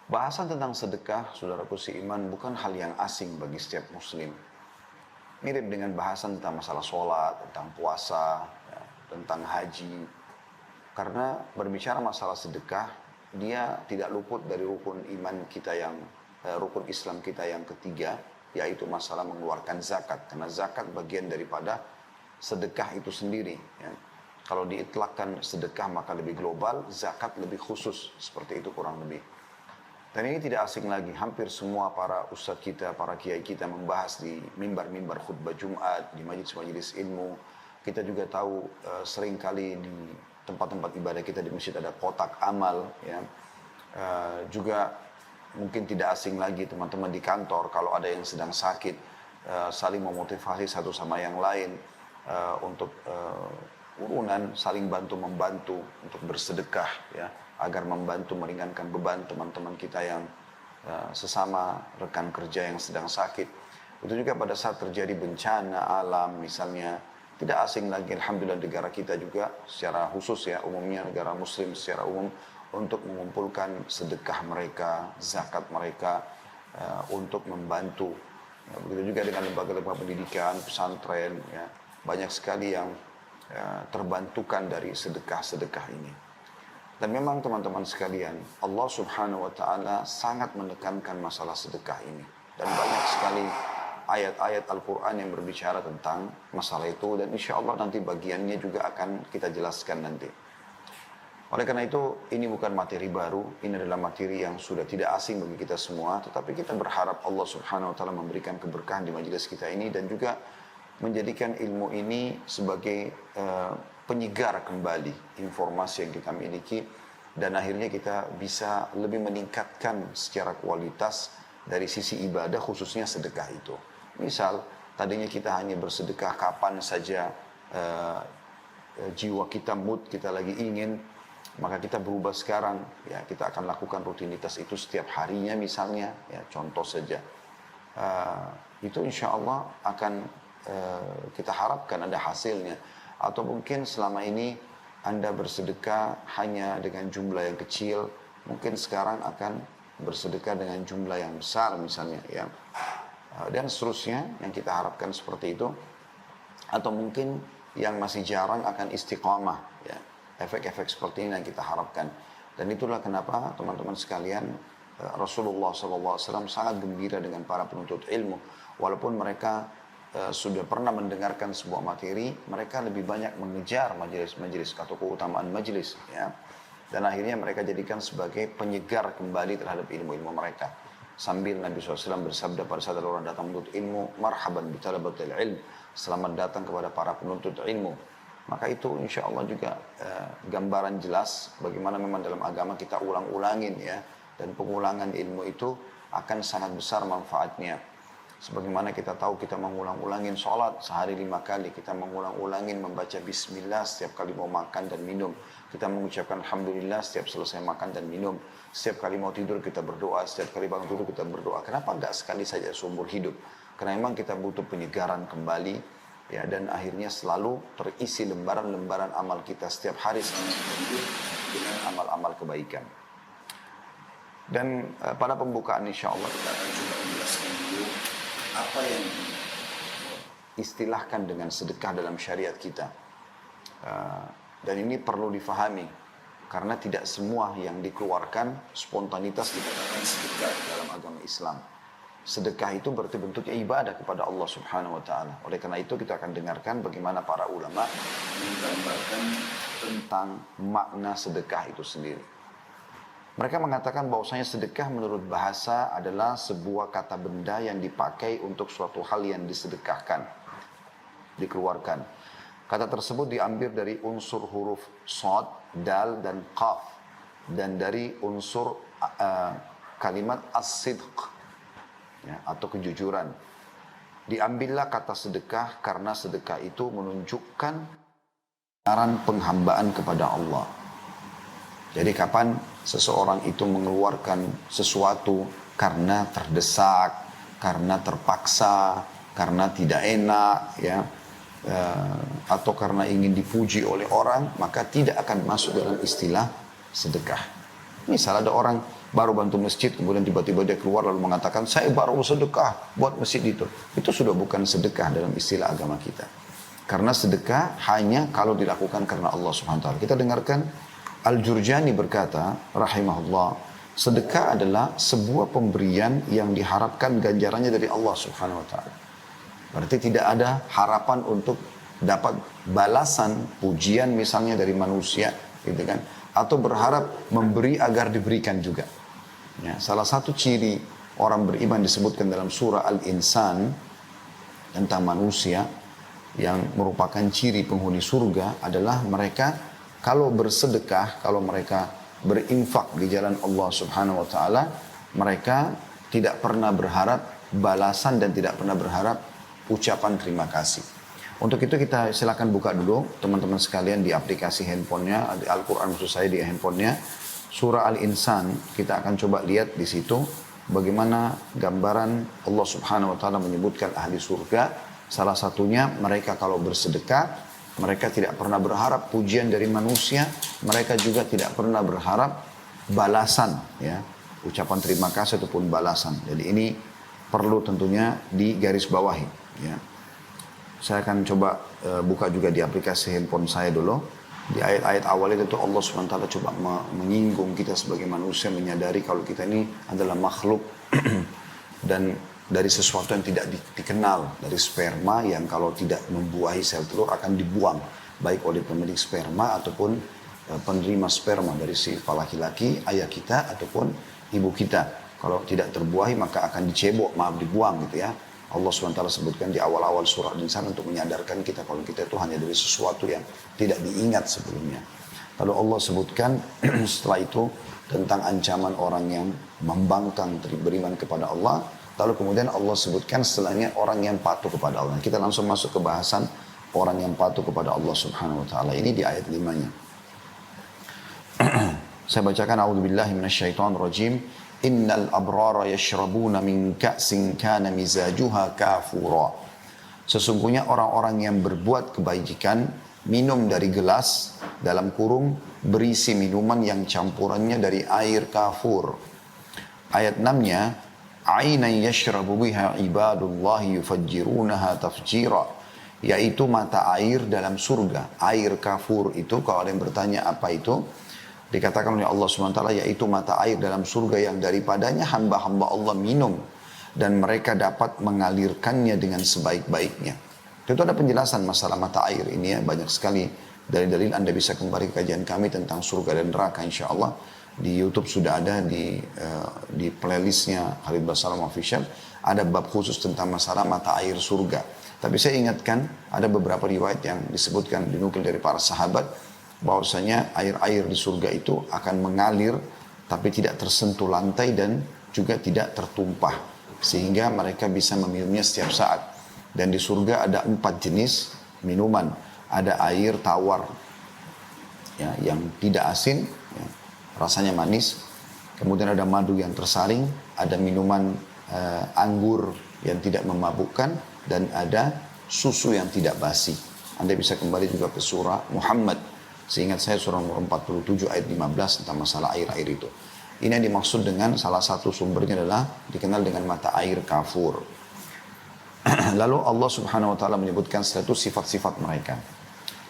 Bahasan tentang sedekah, saudaraku seiman, bukan hal yang asing bagi setiap muslim. Mirip dengan bahasan tentang masalah sholat, tentang puasa, ya, tentang haji. Karena berbicara masalah sedekah, dia tidak luput dari rukun iman kita yang, rukun Islam kita yang ketiga, yaitu masalah mengeluarkan zakat. Karena zakat bagian daripada sedekah itu sendiri. Ya. Kalau diitlakkan sedekah maka lebih global, zakat lebih khusus. Seperti itu kurang lebih. Dan ini tidak asing lagi, hampir semua para ustadz kita, para kiai kita membahas di mimbar-mimbar khutbah Jumat, di majelis-majelis ilmu. Kita juga tahu seringkali di tempat-tempat ibadah kita di masjid ada kotak amal. Ya. Juga mungkin tidak asing lagi teman-teman di kantor, kalau ada yang sedang sakit, saling memotivasi satu sama yang lain untuk urunan, saling bantu-membantu untuk bersedekah, ya, agar membantu meringankan beban teman-teman kita yang sesama rekan kerja yang sedang sakit. Itu juga pada saat terjadi bencana alam misalnya, tidak asing lagi alhamdulillah negara kita juga secara khusus ya, umumnya negara muslim secara umum, untuk mengumpulkan sedekah mereka, zakat mereka untuk membantu. Ya, begitu juga dengan lembaga-lembaga pendidikan, pesantren, ya, banyak sekali yang terbantukan dari sedekah-sedekah ini. Dan memang teman-teman sekalian, Allah Subhanahu wa taala sangat menekankan masalah sedekah ini. Dan banyak sekali ayat-ayat Al-Qur'an yang berbicara tentang masalah itu, dan insya Allah nanti bagiannya juga akan kita jelaskan nanti. Oleh karena itu, ini bukan materi baru, ini adalah materi yang sudah tidak asing bagi kita semua, tetapi kita berharap Allah Subhanahu wa taala memberikan keberkahan di majelis kita ini dan juga menjadikan ilmu ini sebagai penyegar kembali informasi yang kita miliki, dan akhirnya kita bisa lebih meningkatkan secara kualitas dari sisi ibadah, khususnya sedekah itu. Misal tadinya kita hanya bersedekah kapan saja jiwa kita, mood kita lagi ingin, maka kita berubah sekarang, ya, kita akan lakukan rutinitas itu setiap harinya misalnya, ya, contoh saja. Itu insya Allah akan kita harapkan ada hasilnya. Atau mungkin selama ini Anda bersedekah hanya dengan jumlah yang kecil, mungkin sekarang akan bersedekah dengan jumlah yang besar misalnya, ya. Dan seterusnya yang kita harapkan seperti itu. Atau mungkin yang masih jarang akan istiqamah, ya. Efek-efek seperti ini yang kita harapkan. Dan itulah kenapa teman-teman sekalian, Rasulullah SAW sangat gembira dengan para penuntut ilmu. Walaupun mereka sudah pernah mendengarkan sebuah materi, mereka lebih banyak mengejar majelis-majelis atau keutamaan majelis, ya. Dan akhirnya mereka jadikan sebagai penyegar kembali terhadap ilmu-ilmu mereka. Sambil Nabi SAW bersabda pada saat orang datang menuntut ilmu, marhaban bitalabatil ilm, selamat datang kepada para penuntut ilmu. Maka itu insya Allah juga gambaran jelas bagaimana memang dalam agama kita ulang-ulangin, ya. Dan pengulangan ilmu itu akan sangat besar manfaatnya. Sebagaimana kita tahu kita mengulang-ulangin sholat sehari 5 kali, kita mengulang-ulangin membaca bismillah setiap kali mau makan dan minum, kita mengucapkan alhamdulillah setiap selesai makan dan minum, setiap kali mau tidur kita berdoa, setiap kali bangun tidur kita berdoa. Kenapa enggak sekali saja seumur hidup? Karena memang kita butuh penyegaran kembali, ya, dan akhirnya selalu terisi lembaran-lembaran amal kita setiap hari dengan amal-amal kebaikan. Dan pada pembukaan insya Allah kita akan coba menjelaskan dulu apa yang istilahkan dengan sedekah dalam syariat kita. Dan ini perlu difahami, karena tidak semua yang dikeluarkan spontanitas dikatakan sedekah dalam agama Islam. Sedekah itu berarti bentuknya ibadah kepada Allah Subhanahu wa taala. Oleh karena itu kita akan dengarkan bagaimana para ulama menggambarkan tentang makna sedekah itu sendiri. Mereka mengatakan bahwasanya sedekah menurut bahasa adalah sebuah kata benda yang dipakai untuk suatu hal yang disedekahkan, dikeluarkan. Kata tersebut diambil dari unsur huruf shad, dal, dan qaf, dan dari unsur kalimat as-sidq, ya, atau kejujuran. Diambillah kata sedekah karena sedekah itu menunjukkan penghambaan kepada Allah. Jadi kapan seseorang itu mengeluarkan sesuatu karena terdesak, karena terpaksa, karena tidak enak, ya, atau karena ingin dipuji oleh orang, maka tidak akan masuk dalam istilah sedekah. Misal ada orang baru bantu masjid, kemudian tiba-tiba dia keluar lalu mengatakan, saya baru sedekah buat masjid itu. Itu sudah bukan sedekah dalam istilah agama kita. Karena sedekah hanya kalau dilakukan karena Allah Subhanahu wa taala. Kita dengarkan Al-Jurjani berkata, rahimahullah, sedekah adalah sebuah pemberian yang diharapkan ganjarannya dari Allah Subhanahu wa taala. Berarti tidak ada harapan untuk dapat balasan pujian misalnya dari manusia, gitu kan? Atau berharap memberi agar diberikan juga. Ya, salah satu ciri orang beriman disebutkan dalam surah Al-Insan tentang manusia yang merupakan ciri penghuni surga adalah mereka kalau bersedekah, kalau mereka berinfak di jalan Allah Subhanahu wa taala, mereka tidak pernah berharap balasan dan tidak pernah berharap ucapan terima kasih. Untuk itu kita silakan buka dulu teman-teman sekalian di aplikasi handphonenya, di Al-Quran maksud saya di handphonenya, surah Al-Insan. Kita akan coba lihat di situ bagaimana gambaran Allah Subhanahu wa taala menyebutkan ahli surga. Salah satunya mereka kalau bersedekah, mereka tidak pernah berharap pujian dari manusia, mereka juga tidak pernah berharap balasan, ya, ucapan terima kasih ataupun balasan. Jadi ini perlu tentunya digarisbawahi. Ya. Saya akan coba buka juga di aplikasi handphone saya dulu. Di ayat-ayat awal itu Allah SWT coba menyinggung kita sebagai manusia, menyadari kalau kita ini adalah makhluk dan dari sesuatu yang tidak dikenal, dari sperma yang kalau tidak membuahi sel telur akan dibuang, baik oleh pemilik sperma ataupun penerima sperma dari si laki-laki, ayah kita ataupun ibu kita. Kalau tidak terbuahi maka akan dicebok, dibuang gitu ya. Allah SWT sebutkan di awal-awal surah Al-Insan untuk menyadarkan kita kalau kita itu hanya dari sesuatu yang tidak diingat sebelumnya. Lalu Allah sebutkan setelah itu tentang ancaman orang yang membangkang beriman kepada Allah. Lalu kemudian Allah sebutkan setelahnya orang yang patuh kepada Allah. Kita langsung masuk ke bahasan orang yang patuh kepada Allah Subhanahu wa taala. Ini di ayat 5-nya. Saya bacakan a'udzubillahi minasyaitonirrajim. Innal abrara yashrabuna min ka'sin kana mizajuha kafura. Sesungguhnya orang-orang yang berbuat kebajikan minum dari gelas dalam kurung berisi minuman yang campurannya dari air kafur. Ayat 6-nya, Ainan yashrabu biha ibadullahi yufajjirunaha tafjira, yaitu mata air dalam surga. Air kafur itu, kalau ada yang bertanya apa itu, dikatakan oleh Allah SWT, yaitu mata air dalam surga yang daripadanya hamba-hamba Allah minum dan mereka dapat mengalirkannya dengan sebaik-baiknya. Itu ada penjelasan masalah mata air ini ya, banyak sekali dari dalil. Anda bisa kembali ke kajian kami tentang surga dan neraka insya Allah. Di YouTube sudah ada di playlistnya Khalid Basalam Official, ada bab khusus tentang masalah mata air surga. Tapi saya ingatkan ada beberapa riwayat yang disebutkan dinukil dari para sahabat bahwasanya air-air di surga itu akan mengalir tapi tidak tersentuh lantai dan juga tidak tertumpah sehingga mereka bisa meminumnya setiap saat. Dan di surga ada 4 jenis minuman. Ada air tawar ya, yang tidak asin, ya, rasanya manis. Kemudian ada madu yang tersaring, ada minuman anggur yang tidak memabukkan, dan ada susu yang tidak basi. Anda bisa kembali juga ke surah Muhammad. Seingat saya surah nomor 47 ayat 15 tentang masalah air-air itu. Ini yang dimaksud dengan salah satu sumbernya adalah dikenal dengan mata air kafur. Lalu Allah Subhanahu wa taala menyebutkan satu sifat-sifat mereka.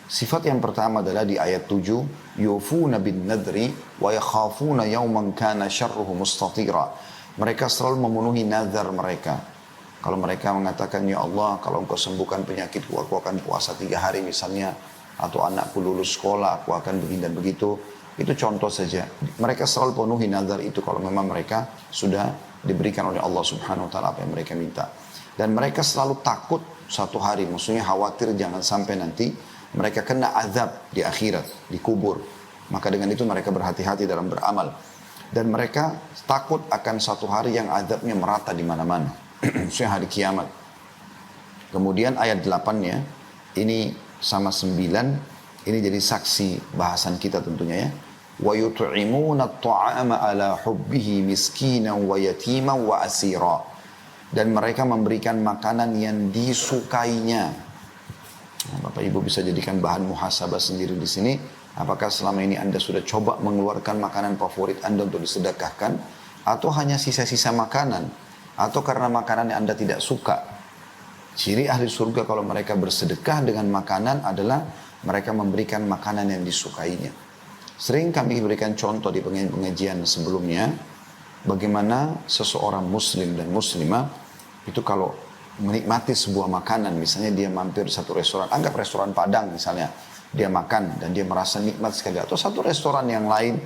Sifat yang pertama adalah di ayat 7, yufuna bin nadri wa yakhafuna yawman kana syarruhu mustatira. Mereka selalu memenuhi nazar mereka. Kalau mereka mengatakan, ya Allah, kalau engkau sembuhkan penyakitku, aku akan puasa 3 hari misalnya, atau anakku lulus sekolah, aku akan begini dan begitu. Itu contoh saja. Mereka selalu penuhi nazar itu kalau memang mereka sudah diberikan oleh Allah Subhanahu wa taala apa yang mereka minta. Dan mereka selalu takut satu hari, maksudnya khawatir jangan sampai nanti mereka kena azab di akhirat, di kubur. Maka dengan itu mereka berhati-hati dalam beramal. Dan mereka takut akan satu hari yang azabnya merata di mana-mana. Maksudnya hari kiamat. Kemudian ayat 8-nya, ini sama 9, ini jadi saksi bahasan kita tentunya ya. وَيُطْعِمُونَ الطَّعَامَ عَلَى حُبِّهِ مِسْكِينًا وَيَتِيمًا وَأَسِيرًا. Dan mereka memberikan makanan yang disukainya. Nah, Bapak Ibu bisa jadikan bahan muhasabah sendiri di sini. Apakah selama ini Anda sudah coba mengeluarkan makanan favorit Anda untuk disedekahkan? atau hanya sisa-sisa makanan, atau karena makanan yang Anda tidak suka. Ciri ahli surga kalau mereka bersedekah dengan makanan adalah mereka memberikan makanan yang disukainya. Sering kami berikan contoh di pengajian sebelumnya, bagaimana seseorang muslim dan muslimah itu kalau menikmati sebuah makanan, misalnya dia mampir satu restoran, anggap restoran Padang misalnya, dia makan dan dia merasa nikmat sekali, atau satu restoran yang lain,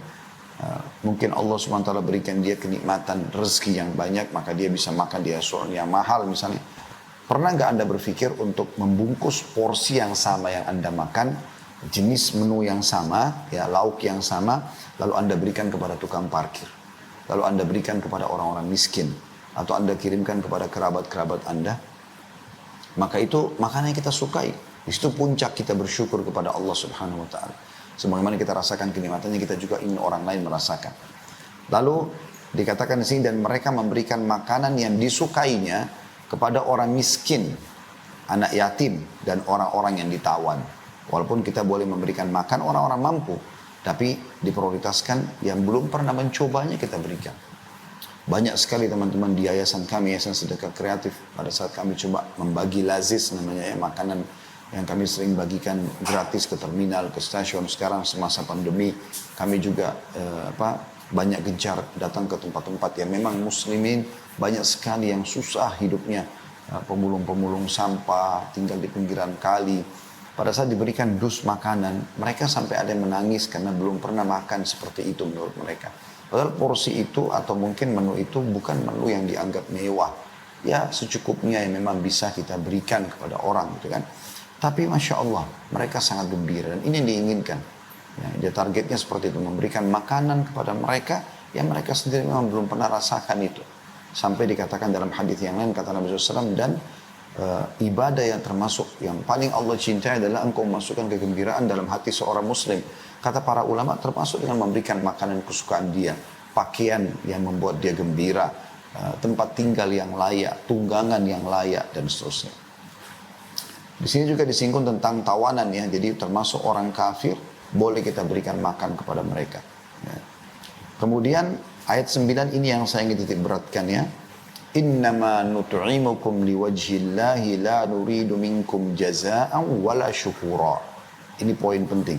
mungkin Allah SWT berikan dia kenikmatan rezeki yang banyak, maka dia bisa makan di restoran yang mahal misalnya. Pernah nggak Anda berpikir untuk membungkus porsi yang sama yang Anda makan, jenis menu yang sama, ya lauk yang sama, lalu Anda berikan kepada tukang parkir, lalu Anda berikan kepada orang-orang miskin, atau Anda kirimkan kepada kerabat-kerabat Anda, maka itu makanan yang kita sukai. Di situ puncak kita bersyukur kepada Allah Subhanahu wa taala. Sebagaimana kita rasakan kenikmatannya, kita juga ingin orang lain merasakan. Lalu dikatakan di sini, dan mereka memberikan makanan yang disukainya kepada orang miskin, anak yatim, dan orang-orang yang ditawan. Walaupun kita boleh memberikan makan orang-orang mampu, tapi diprioritaskan yang belum pernah mencobanya kita berikan. Banyak sekali teman-teman di yayasan kami, Yayasan Sedekah Kreatif, pada saat kami coba membagi lazis namanya ya, makanan yang kami sering bagikan gratis ke terminal, ke stasiun. Sekarang semasa pandemi kami juga banyak gencar datang ke tempat-tempat yang memang muslimin banyak sekali yang susah hidupnya, pemulung-pemulung sampah, tinggal di pinggiran kali. Pada saat diberikan dus makanan, mereka sampai ada yang menangis karena belum pernah makan seperti itu menurut mereka. Padahal porsi itu atau mungkin menu itu bukan menu yang dianggap mewah. Ya secukupnya yang memang bisa kita berikan kepada orang gitu kan. Tapi Masya Allah, mereka sangat gembira dan ini yang diinginkan. Ya, dia targetnya seperti itu, memberikan makanan kepada mereka yang mereka sendiri memang belum pernah rasakan itu. Sampai dikatakan dalam hadis yang lain, kata Nabi SAW, dan ibadah yang termasuk yang paling Allah cintai adalah engkau memasukkan kegembiraan dalam hati seorang muslim. Kata para ulama, termasuk dengan memberikan makanan kesukaan dia, pakaian yang membuat dia gembira, tempat tinggal yang layak, tunggangan yang layak, dan seterusnya. Di sini juga disinggung tentang tawanan ya, jadi termasuk orang kafir boleh kita berikan makan kepada mereka. Ya. Kemudian ayat 9 ini yang saya ingin titik beratkan ya. Innama nut'imukum liwajhillahi la nuridu minkum jazaa'an wala syukura. Ini poin penting.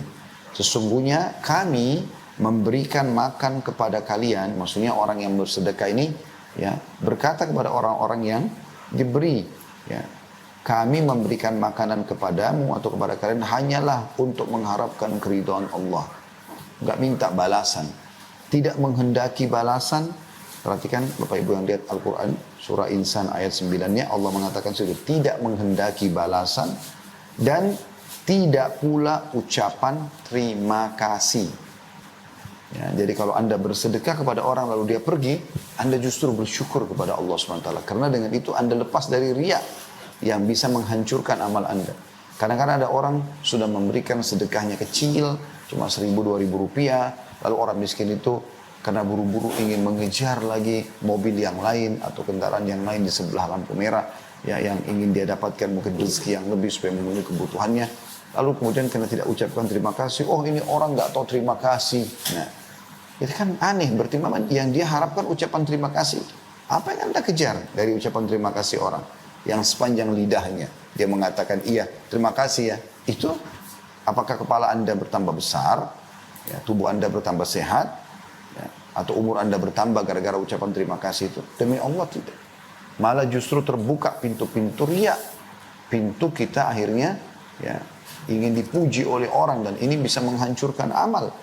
Sesungguhnya kami memberikan makan kepada kalian, maksudnya orang yang bersedekah ini ya, berkata kepada orang-orang yang diberi ya, kami memberikan makanan kepadamu atau kepada kalian hanyalah untuk mengharapkan keridhaan Allah. Enggak minta balasan. Tidak menghendaki balasan. Perhatikan Bapak Ibu yang lihat Al-Quran surah Insan ayat 9-nya, Allah mengatakan sudah tidak menghendaki balasan dan tidak pula ucapan terima kasih. Ya, jadi kalau Anda bersedekah kepada orang lalu dia pergi, Anda justru bersyukur kepada Allah SWT. Karena dengan itu Anda lepas dari riya yang bisa menghancurkan amal Anda. Kadang-kadang ada orang sudah memberikan sedekahnya kecil, cuma 1.000-2.000 rupiah, lalu orang miskin itu karena buru-buru ingin mengejar lagi mobil yang lain atau kendaraan yang lain di sebelah lampu merah, ya, yang ingin dia dapatkan mungkin rezeki yang lebih supaya memenuhi kebutuhannya. Lalu kemudian karena tidak ucapkan terima kasih, oh ini orang nggak tahu terima kasih. Nah, itu kan aneh, berarti memang yang dia harapkan ucapan terima kasih. Apa yang Anda kejar dari ucapan terima kasih orang? Yang sepanjang lidahnya dia mengatakan iya terima kasih ya, itu apakah kepala Anda bertambah besar ya, tubuh Anda bertambah sehat ya, atau umur Anda bertambah gara-gara ucapan terima kasih itu? Demi Allah tidak, malah justru terbuka pintu-pintu riya, pintu kita akhirnya ya ingin dipuji oleh orang, dan ini bisa menghancurkan amal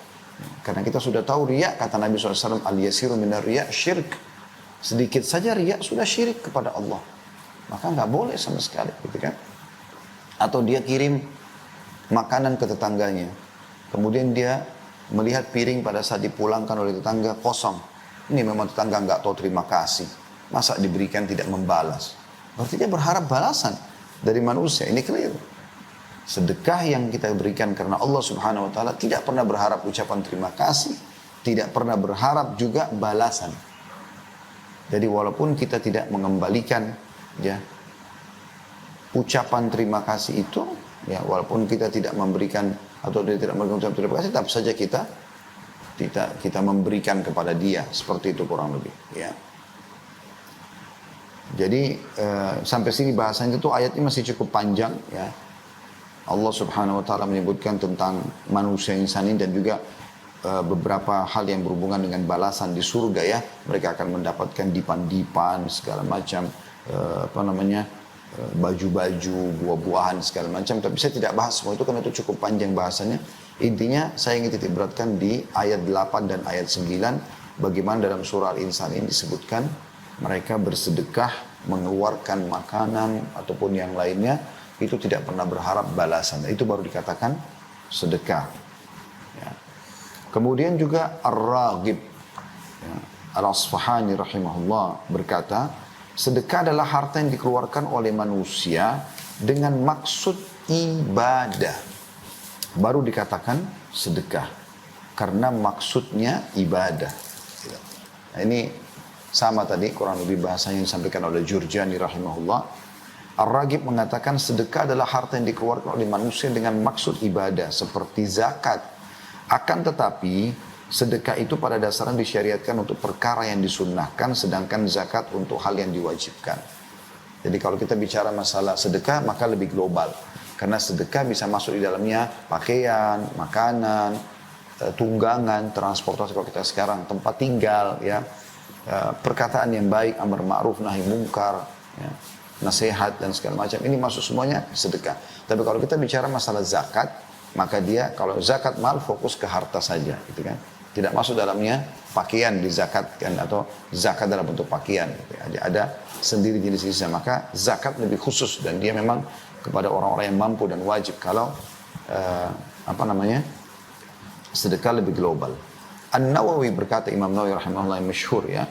karena kita sudah tahu riya, kata Nabi SAW, al-yasiru minar riya syirik, sedikit saja riya sudah syirik kepada Allah. Maka nggak boleh sama sekali, gitu kan? Atau dia kirim makanan ke tetangganya, kemudian dia melihat piring pada saat dipulangkan oleh tetangga kosong. Ini memang tetangga nggak tahu terima kasih, masa diberikan tidak membalas? Berarti dia berharap balasan dari manusia. Ini keliru. Sedekah yang kita berikan karena Allah Subhanahu Wa Taala tidak pernah berharap ucapan terima kasih, tidak pernah berharap juga balasan. Jadi walaupun kita tidak mengembalikan ya ucapan terima kasih itu ya, walaupun kita tidak memberikan atau dia tidak memberikan ucapan terima kasih, tetap saja kita kita memberikan kepada dia, seperti itu kurang lebih. Ya. Jadi sampai sini bahasanya itu ayatnya masih cukup panjang. Ya. Allah Subhanahu Wa Taala menyebutkan tentang manusia insan ini dan juga beberapa hal yang berhubungan dengan balasan di surga ya. Mereka akan mendapatkan dipan-dipan segala macam baju-baju, buah-buahan segala macam. Tapi saya tidak bahas semua itu karena itu cukup panjang bahasanya. Intinya saya ingin titik beratkan di ayat 8 dan ayat 9 bagaimana dalam surah Al-Insan ini disebutkan mereka bersedekah, mengeluarkan makanan ataupun yang lainnya itu tidak pernah berharap balasan. Itu baru dikatakan sedekah. Ya. Kemudian juga Ar-Raghib ya, Al-Asfahani rahimahullah berkata, sedekah adalah harta yang dikeluarkan oleh manusia dengan maksud ibadah. Baru dikatakan sedekah. Karena maksudnya ibadah. Nah, ini sama tadi kurang lebih bahasanya yang disampaikan oleh Jurjani rahimahullah. Ar-Raghib mengatakan sedekah adalah harta yang dikeluarkan oleh manusia dengan maksud ibadah. Seperti zakat. Akan tetapi sedekah itu pada dasarnya disyariatkan untuk perkara yang disunnahkan, sedangkan zakat untuk hal yang diwajibkan. Jadi kalau kita bicara masalah sedekah maka lebih global. Karena sedekah bisa masuk di dalamnya pakaian, makanan, tunggangan, transportasi kalau kita sekarang, tempat tinggal, ya, perkataan yang baik, amar ma'ruf, nahi mungkar, ya, nasihat dan segala macam. Ini masuk semuanya sedekah. Tapi kalau kita bicara masalah zakat, maka dia kalau zakat mal fokus ke harta saja, gitu kan? Tidak masuk dalamnya pakaian dizakatkan atau zakat dalam bentuk pakaian. Gitu. Ada sendiri jenis-jenisnya. Maka zakat lebih khusus dan dia memang kepada orang-orang yang mampu dan wajib. Kalau sedekah lebih global. An-Nawawi berkata, Imam Nawawi rahimahullah yang masyhur ya,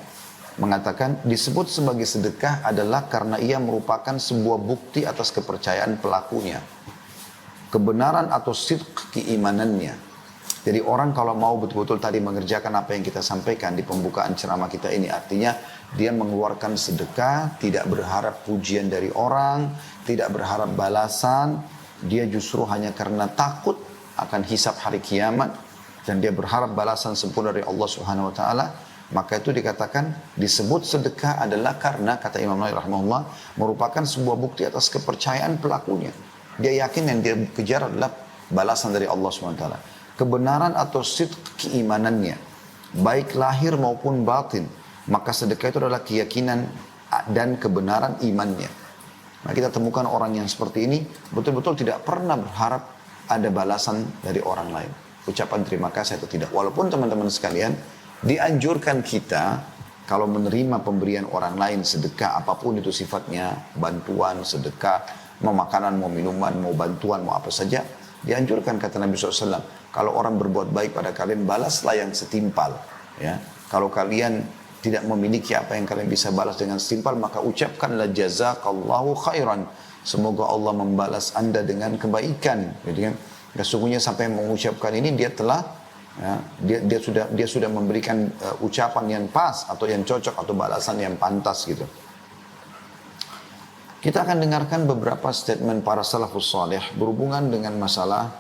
mengatakan disebut sebagai sedekah adalah karena ia merupakan sebuah bukti atas kepercayaan pelakunya. Kebenaran atau sidq keimanannya. Jadi orang kalau mau betul-betul tadi mengerjakan apa yang kita sampaikan di pembukaan ceramah kita ini, artinya dia mengeluarkan sedekah, tidak berharap pujian dari orang, tidak berharap balasan, dia justru hanya karena takut akan hisab hari kiamat dan dia berharap balasan sempurna dari Allah Subhanahu Wa Taala, maka itu dikatakan disebut sedekah adalah karena kata Imam Nawawi rahimahullah merupakan sebuah bukti atas kepercayaan pelakunya. Dia yakin yang dia kejar adalah balasan dari Allah SWT. Kebenaran atau sidq keimanannya. Baik lahir maupun batin. Maka sedekah itu adalah keyakinan dan kebenaran imannya. Nah, kita temukan orang yang seperti ini betul-betul tidak pernah berharap ada balasan dari orang lain. Ucapan terima kasih atau tidak. Walaupun teman-teman sekalian dianjurkan kita kalau menerima pemberian orang lain sedekah apapun itu sifatnya, bantuan, sedekah, mau makanan, mau minuman, mau bantuan, mau apa saja, dianjurkan kata Nabi SAW, kalau orang berbuat baik pada kalian, balaslah yang setimpal. Ya. Kalau kalian tidak memiliki apa yang kalian bisa balas dengan setimpal, maka ucapkanlah jazakallahu khairan. Semoga Allah membalas anda dengan kebaikan. Gitu kan? Sesungguhnya sampai mengucapkan ini, dia telah, ya, dia sudah memberikan ucapan yang pas, atau yang cocok, atau balasan yang pantas gitu. Kita akan dengarkan beberapa statement para salafus salih berhubungan dengan masalah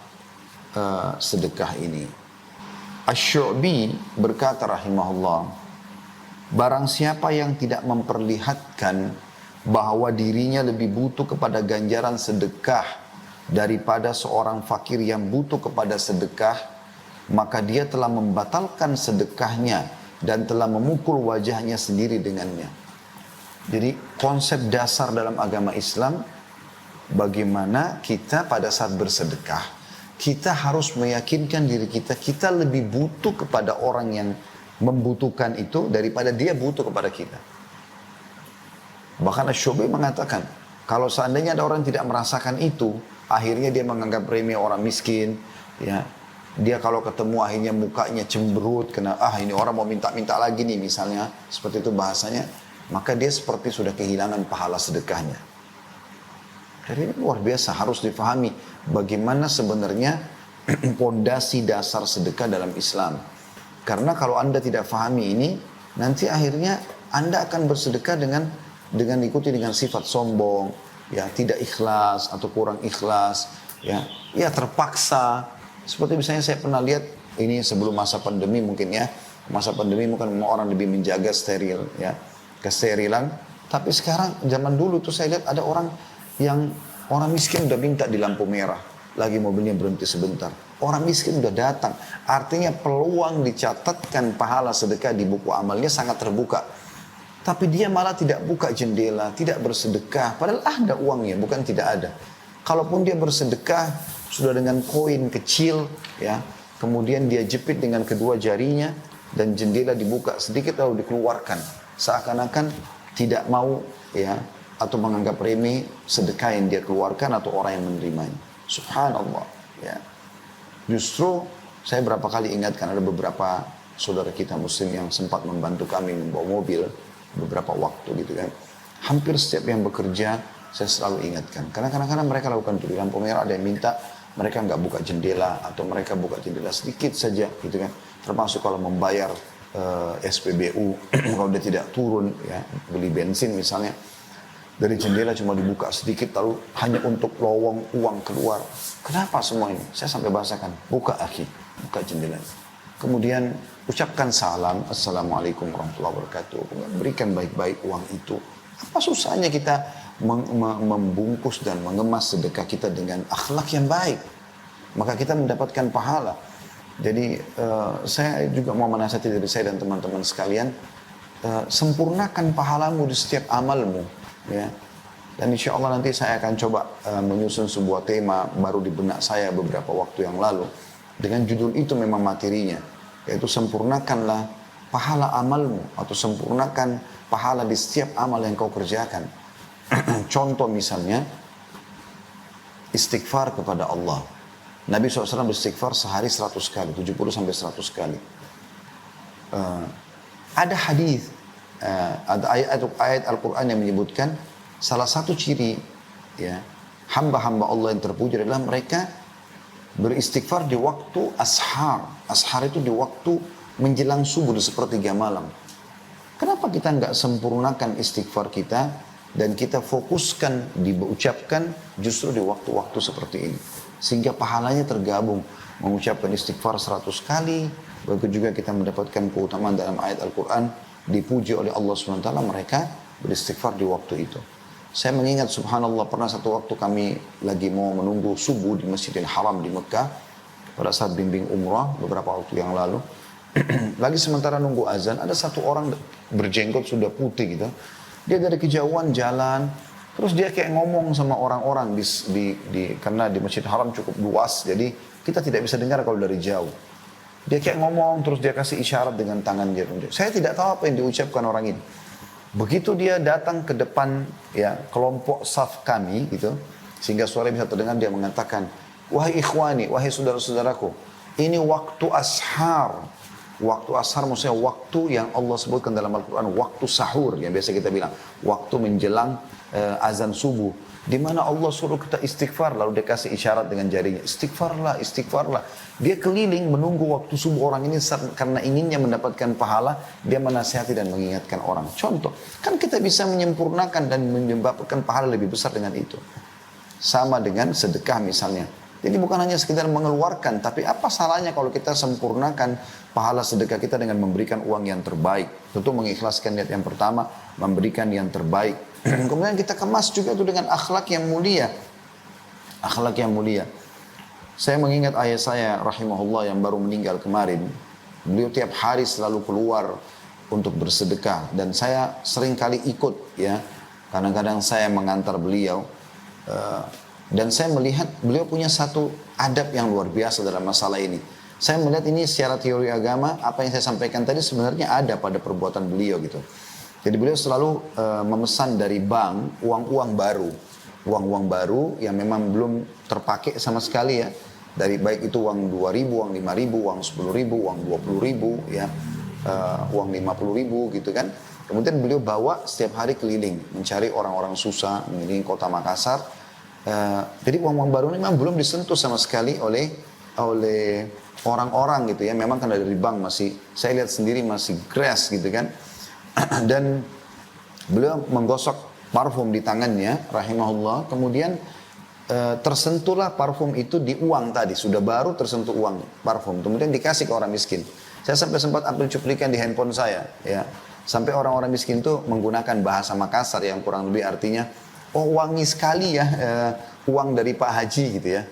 sedekah ini. Asy-Syu'bi berkata rahimahullah, barang siapa yang tidak memperlihatkan bahwa dirinya lebih butuh kepada ganjaran sedekah daripada seorang fakir yang butuh kepada sedekah, maka dia telah membatalkan sedekahnya dan telah memukul wajahnya sendiri dengannya. Jadi konsep dasar dalam agama Islam, bagaimana kita pada saat bersedekah, kita harus meyakinkan diri kita, kita lebih butuh kepada orang yang membutuhkan itu daripada dia butuh kepada kita. Bahkan Asy-Syu'bi mengatakan, kalau seandainya ada orang yang tidak merasakan itu, akhirnya dia menganggap remeh orang miskin, ya. Dia kalau ketemu akhirnya mukanya cemberut, kena ini orang mau minta-minta lagi nih misalnya, seperti itu bahasanya. Maka dia seperti sudah kehilangan pahala sedekahnya. Jadi ini luar biasa, harus difahami bagaimana sebenarnya pondasi dasar sedekah dalam Islam. Karena kalau Anda tidak fahami ini, nanti akhirnya Anda akan bersedekah dengan ikuti dengan sifat sombong, ya tidak ikhlas atau kurang ikhlas, ya terpaksa. Seperti misalnya saya pernah lihat ini sebelum masa pandemi mungkin ya. Masa pandemi mungkin orang lebih menjaga steril ya, kesterilan. Tapi sekarang zaman dulu tuh saya lihat ada orang miskin udah minta di lampu merah, lagi mobilnya berhenti sebentar. Orang miskin udah datang. Artinya peluang dicatatkan pahala sedekah di buku amalnya sangat terbuka. Tapi dia malah tidak buka jendela, tidak bersedekah. Padahal ada uangnya, bukan tidak ada. Kalaupun dia bersedekah, sudah dengan koin kecil ya, kemudian dia jepit dengan kedua jarinya, dan jendela dibuka sedikit lalu dikeluarkan, seakan-akan tidak mau ya, atau menganggap remeh sedekah yang dia keluarkan atau orang yang menerimanya. Subhanallah ya. Justru saya berapa kali ingatkan, ada beberapa saudara kita muslim yang sempat membantu kami membawa mobil beberapa waktu gitu kan. Hampir setiap yang bekerja saya selalu ingatkan, karena kadang-kadang mereka lakukan itu di lampu merah, ada yang minta mereka nggak buka jendela atau mereka buka jendela sedikit saja gitu kan. Termasuk kalau membayar SPBU kalau dia tidak turun ya, beli bensin misalnya, dari jendela cuma dibuka sedikit lalu hanya untuk lowong uang keluar. Kenapa semua ini? Saya sampai bahasakan, buka akhi, buka jendela. Kemudian ucapkan salam, assalamualaikum warahmatullahi wabarakatuh. Berikan baik-baik uang itu. Apa susahnya kita membungkus dan mengemas sedekah kita dengan akhlak yang baik? Maka kita mendapatkan pahala. Jadi saya juga mau menasihati dari saya dan teman-teman sekalian, sempurnakan pahalamu di setiap amalmu ya. Dan insya Allah nanti saya akan coba menyusun sebuah tema baru di benak saya beberapa waktu yang lalu, dengan judul itu memang materinya, yaitu sempurnakanlah pahala amalmu, atau sempurnakan pahala di setiap amal yang kau kerjakan. Contoh misalnya istighfar kepada Allah. Nabi SAW beristighfar sehari 100 kali, 70 sampai 100 kali. Ada hadis, ada ayat Al-Quran yang menyebutkan salah satu ciri ya, hamba-hamba Allah yang terpuji adalah mereka beristighfar di waktu ashar. Ashar itu di waktu menjelang subuh di sepertiga malam. Kenapa kita nggak sempurnakan istighfar kita dan kita fokuskan diucapkan justru di waktu-waktu seperti ini? Sehingga pahalanya tergabung, mengucapkan istighfar 100 kali, begitu juga kita mendapatkan keutamaan dalam ayat Al-Quran, dipuji oleh Allah SWT, mereka beristighfar di waktu itu. Saya mengingat subhanallah, pernah satu waktu kami lagi mau menunggu subuh di Masjidil Haram di Mekah, pada saat bimbing umrah beberapa waktu yang lalu. Lagi sementara nunggu azan, ada satu orang berjenggot sudah putih gitu. Dia dari kejauhan jalan, terus dia kayak ngomong sama orang-orang karena di Masjid Haram cukup luas, jadi kita tidak bisa dengar kalau dari jauh. Dia kayak ngomong, terus dia kasih isyarat dengan tangan dia. Saya tidak tahu apa yang diucapkan orang ini. Begitu dia datang ke depan ya kelompok saf kami gitu, sehingga suara bisa terdengar, dia mengatakan, wahai ikhwani, wahai saudara-saudaraku, ini waktu ashar. Waktu ashar maksudnya waktu yang Allah sebutkan dalam Al-Quran, waktu sahur yang biasa kita bilang, waktu menjelang azan subuh, di mana Allah suruh kita istighfar, lalu dia kasih isyarat dengan jarinya, istighfarlah, istighfarlah. Dia keliling menunggu waktu subuh orang ini karena inginnya mendapatkan pahala, dia menasihati dan mengingatkan orang. Contoh, kan kita bisa menyempurnakan dan menyebabkan pahala lebih besar dengan itu. Sama dengan sedekah misalnya. Jadi bukan hanya sekedar mengeluarkan, tapi apa salahnya kalau kita sempurnakan pahala sedekah kita dengan memberikan uang yang terbaik. Tentu mengikhlaskan niat yang pertama, memberikan yang terbaik. Kemudian kita kemas juga itu dengan akhlak yang mulia. Akhlak yang mulia. Saya mengingat ayah saya rahimahullah yang baru meninggal kemarin. Beliau tiap hari selalu keluar untuk bersedekah. Dan saya sering kali ikut ya. Kadang-kadang saya mengantar beliau. Dan saya melihat beliau punya satu adab yang luar biasa dalam masalah ini. Saya melihat ini secara teori agama, apa yang saya sampaikan tadi sebenarnya ada pada perbuatan beliau gitu. Jadi beliau selalu memesan dari bank uang-uang baru. Uang-uang baru yang memang belum terpakai sama sekali ya. Dari baik itu uang 2.000, uang 5.000, uang 10.000, uang 20.000 ya. Uang 50.000 gitu kan. Kemudian beliau bawa setiap hari keliling, mencari orang-orang susah, mengelilingi kota Makassar. Jadi uang-uang baru ini memang belum disentuh sama sekali oleh orang-orang gitu ya. Memang kan dari bank masih, saya lihat sendiri masih grass gitu kan. Dan beliau menggosok parfum di tangannya rahimahullah. Kemudian tersentuhlah parfum itu di uang tadi, sudah baru tersentuh uang parfum, kemudian dikasih ke orang miskin. Saya sampai sempat ambil cuplikan di handphone saya, ya. Sampai orang-orang miskin itu menggunakan bahasa Makassar yang kurang lebih artinya, oh wangi sekali ya uang dari Pak Haji gitu ya.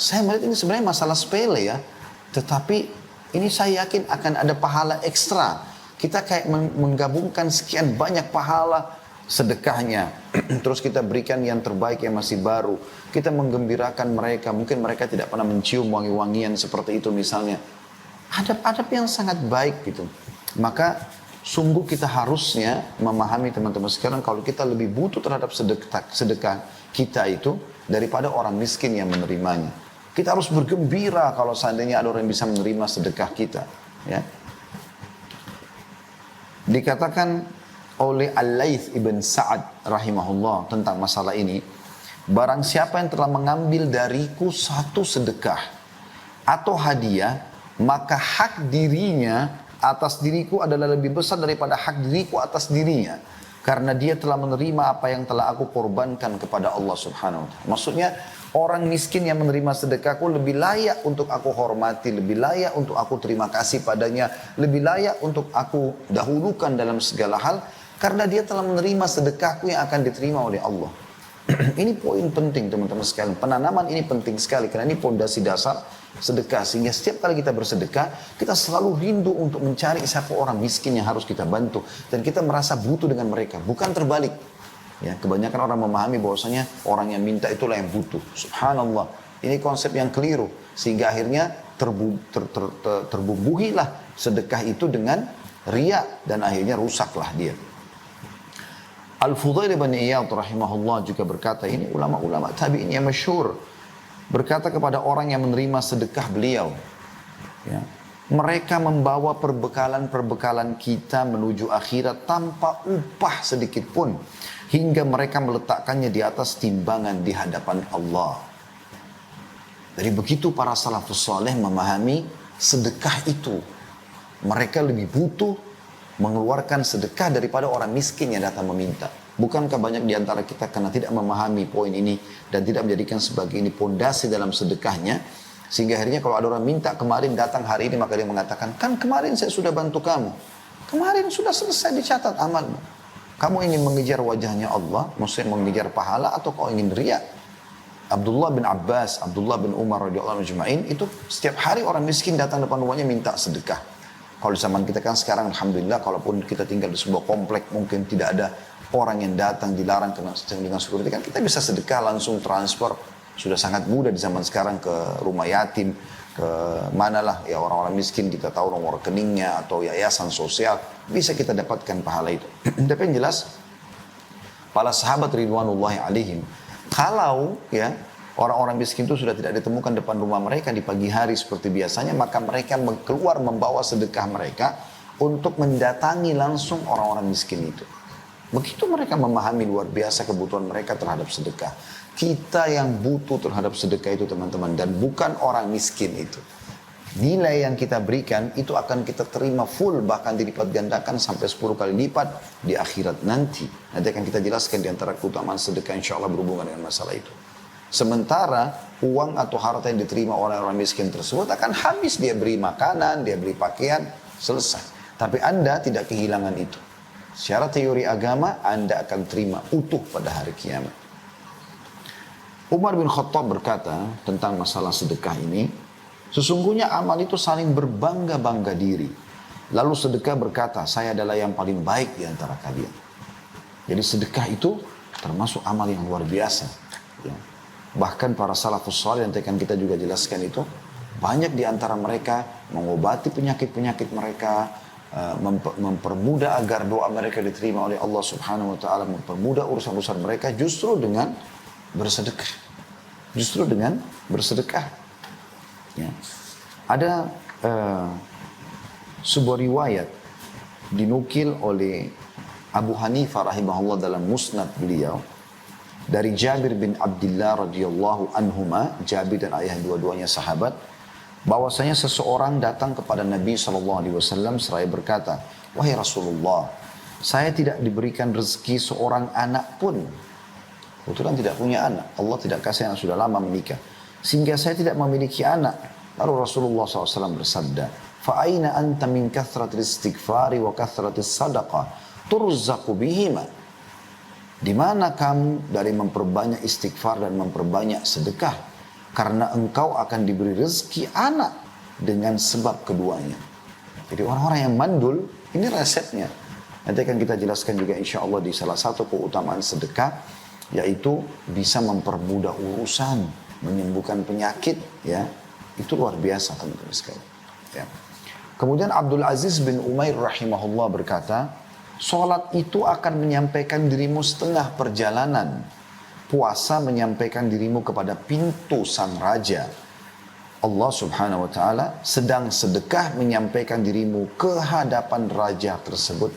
Saya melihat ini sebenarnya masalah sepele ya, tetapi ini saya yakin akan ada pahala ekstra. Kita kayak menggabungkan sekian banyak pahala sedekahnya, terus kita berikan yang terbaik yang masih baru. Kita menggembirakan mereka, mungkin mereka tidak pernah mencium wangi-wangian seperti itu misalnya. Adab-adab yang sangat baik gitu. Maka sungguh kita harusnya memahami teman-teman sekarang kalau kita lebih butuh terhadap sedekah kita itu daripada orang miskin yang menerimanya. Kita harus bergembira kalau seandainya ada orang yang bisa menerima sedekah kita. Ya. Dikatakan oleh Al-Laits ibn Sa'ad rahimahullah tentang masalah ini, barang siapa yang telah mengambil dariku satu sedekah atau hadiah, maka hak dirinya atas diriku adalah lebih besar daripada hak diriku atas dirinya. Karena dia telah menerima apa yang telah aku korbankan kepada Allah subhanahu wa ta'ala. Maksudnya orang miskin yang menerima sedekahku lebih layak untuk aku hormati, lebih layak untuk aku terima kasih padanya, lebih layak untuk aku dahulukan dalam segala hal. Karena dia telah menerima sedekahku yang akan diterima oleh Allah. Ini poin penting teman-teman sekalian. Penanaman ini penting sekali karena ini pondasi dasar sedekah. Sehingga setiap kali kita bersedekah, kita selalu rindu untuk mencari siapa orang miskin yang harus kita bantu. Dan kita merasa butuh dengan mereka, bukan terbalik. Ya, kebanyakan orang memahami bahwasanya orang yang minta itulah yang butuh. Subhanallah. Ini konsep yang keliru. Sehingga akhirnya terbumbuhilah sedekah itu dengan riya dan akhirnya rusaklah dia. Al-Fudail bin Iyad rahimahullah juga berkata, ini ulama-ulama tabi'in yang masyhur, berkata kepada orang yang menerima sedekah beliau, ya, mereka membawa perbekalan-perbekalan kita menuju akhirat tanpa upah sedikit pun, hingga mereka meletakkannya di atas timbangan di hadapan Allah. Dari begitu para salafus saleh memahami sedekah itu. Mereka lebih butuh mengeluarkan sedekah daripada orang miskin yang datang meminta. Bukankah banyak di antara kita karena tidak memahami poin ini dan tidak menjadikan sebagai ini pondasi dalam sedekahnya, sehingga akhirnya kalau ada orang minta kemarin datang hari ini maka dia mengatakan, kan kemarin saya sudah bantu kamu, kemarin sudah selesai dicatat amalmu. Kamu ingin mengejar wajahnya Allah, maksudnya mengejar pahala, atau kau ingin riya? Abdullah bin Abbas, Abdullah bin Umar radhiyallahu anhum itu setiap hari orang miskin datang depan rumahnya minta sedekah. Kalau di zaman kita kan sekarang alhamdulillah, kalaupun kita tinggal di sebuah komplek mungkin tidak ada orang yang datang dilarang dengan security, kan kita bisa sedekah langsung transfer. Sudah sangat mudah di zaman sekarang ke rumah yatim, ke manalah ya orang-orang miskin, kita tahu nomor rekeningnya atau yayasan sosial, bisa kita dapatkan pahala itu. Tapi yang jelas para sahabat ridwanullahi alaihim, kalau ya orang-orang miskin itu sudah tidak ditemukan depan rumah mereka di pagi hari seperti biasanya, maka mereka keluar membawa sedekah mereka untuk mendatangi langsung orang-orang miskin itu. Begitu mereka memahami luar biasa kebutuhan mereka terhadap sedekah. Kita yang butuh terhadap sedekah itu teman-teman, dan bukan orang miskin itu. Nilai yang kita berikan itu akan kita terima full, bahkan dilipat gandakan sampai 10 kali lipat di akhirat nanti. Nanti akan kita jelaskan di antara keutamaan sedekah insya Allah berhubungan dengan masalah itu. Sementara uang atau harta yang diterima oleh orang miskin tersebut akan habis, dia beli makanan, dia beli pakaian, selesai. Tapi Anda tidak kehilangan itu. Secara teori agama Anda akan terima utuh pada hari kiamat. Umar bin Khattab berkata tentang masalah sedekah ini, sesungguhnya amal itu saling berbangga-bangga diri. Lalu sedekah berkata, saya adalah yang paling baik di antara kalian. Jadi sedekah itu termasuk amal yang luar biasa. Ya. Bahkan para salafus saleh yang akan kita juga jelaskan itu, banyak di antara mereka mengobati penyakit-penyakit mereka, mempermudah agar doa mereka diterima oleh Allah subhanahu wa ta'ala, mempermudah urusan-urusan mereka justru dengan bersedekah. Justru dengan bersedekah. Ya. Ada sebuah riwayat dinukil oleh Abu Hanifah rahimahullah dalam musnad beliau, dari Jabir bin Abdullah radhiyallahu anhuma, Jabir dan ayah dua-duanya sahabat, bahwasanya seseorang datang kepada Nabi SAW seraya berkata, wahai Rasulullah, saya tidak diberikan rezeki seorang anak pun. Kebetulan tidak punya anak. Allah tidak kasih anak, sudah lama menikah. Sehingga saya tidak memiliki anak. Lalu Rasulullah SAW bersabda, "Fa'aina anta min kathratil istighfari wa kathratil sadaqah, turzaqu bihima." Di mana kamu dari memperbanyak istighfar dan memperbanyak sedekah? Karena engkau akan diberi rezeki anak dengan sebab keduanya. Jadi orang-orang yang mandul, ini resepnya. Nanti akan kita jelaskan juga insya Allah di salah satu keutamaan sedekah, yaitu bisa mempermudah urusan, menyembuhkan penyakit, ya. Itu luar biasa teman-teman sekalian. Ya. Kemudian Abdul Aziz bin Umair rahimahullah berkata, sholat itu akan menyampaikan dirimu setengah perjalanan. Puasa menyampaikan dirimu kepada pintu sang raja. Allah subhanahu wa ta'ala, sedang sedekah menyampaikan dirimu ke hadapan raja tersebut.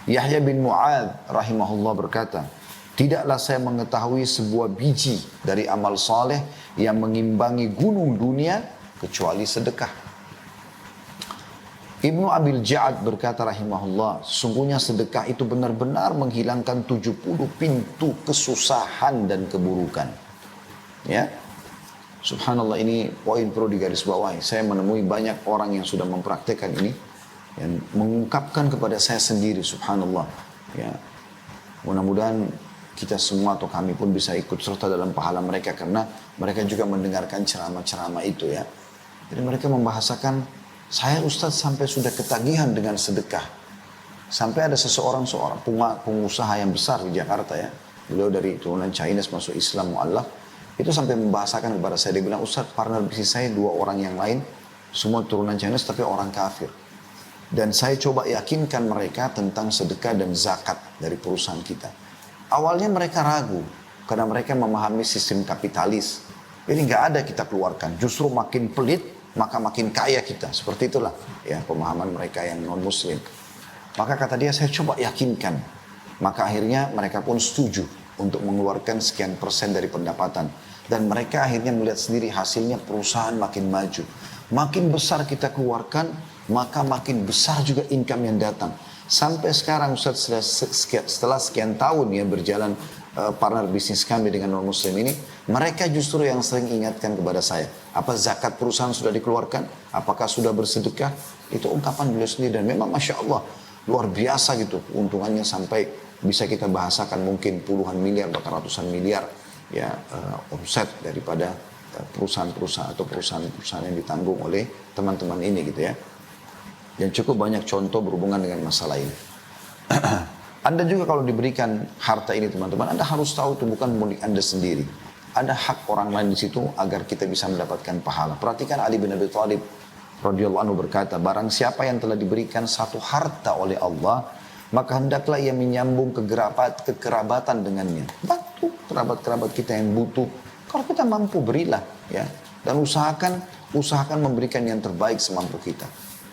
Yahya bin Mu'adz rahimahullah berkata, tidaklah saya mengetahui sebuah biji dari amal saleh yang mengimbangi gunung dunia kecuali sedekah. Ibnu Abil Ja'ad berkata rahimahullah, sungguhnya sedekah itu benar-benar menghilangkan 70 pintu kesusahan dan keburukan. Ya, subhanallah, ini poin perlu digarisbawahi. Saya menemui banyak orang yang sudah mempraktekkan ini, yang mengungkapkan kepada saya sendiri, subhanallah. Ya, mudah-mudahan kita semua atau kami pun bisa ikut serta dalam pahala mereka, karena mereka juga mendengarkan ceramah-ceramah itu, ya. Jadi mereka membahasakan, saya Ustadz sampai sudah ketagihan dengan sedekah. Sampai ada seorang pengusaha yang besar di Jakarta, ya. Beliau dari turunan Chinese masuk Islam mu'alaf. Itu sampai membahasakan kepada saya. Dia bilang, Ustadz, partner bisnis saya 2 orang yang lain, semua turunan Chinese tapi orang kafir. Dan saya coba yakinkan mereka tentang sedekah dan zakat dari perusahaan kita. Awalnya mereka ragu, karena mereka memahami sistem kapitalis. Jadi nggak ada kita keluarkan, justru makin pelit, maka makin kaya kita. Seperti itulah ya pemahaman mereka yang non-muslim. Maka kata dia, saya coba yakinkan. Maka akhirnya mereka pun setuju untuk mengeluarkan sekian persen dari pendapatan. Dan mereka akhirnya melihat sendiri hasilnya, perusahaan makin maju. Makin besar kita keluarkan, maka makin besar juga income yang datang. Sampai sekarang Ustaz, setelah sekian tahun ya berjalan partner bisnis kami dengan non-muslim ini, mereka justru yang sering ingatkan kepada saya, apa zakat perusahaan sudah dikeluarkan? Apakah sudah bersedekah? Itu ungkapan beliau sendiri, dan memang Masya Allah luar biasa gitu keuntungannya, sampai bisa kita bahasakan mungkin puluhan miliar, bahkan ratusan miliar ya omset daripada perusahaan-perusahaan atau perusahaan-perusahaan yang ditanggung oleh teman-teman ini gitu ya. Yang cukup banyak contoh berhubungan dengan masalah ini. Anda juga kalau diberikan harta ini teman-teman, Anda harus tahu itu bukan milik Anda sendiri. Ada hak orang lain di situ agar kita bisa mendapatkan pahala. Perhatikan Ali bin Abi Thalib radhiyallahu anhu berkata, barang siapa yang telah diberikan satu harta oleh Allah, maka hendaklah ia menyambung kekerabatan dengannya. Bantu kerabat-kerabat kita yang butuh. Kalau kita mampu, berilah ya. Dan usahakan memberikan yang terbaik semampu kita.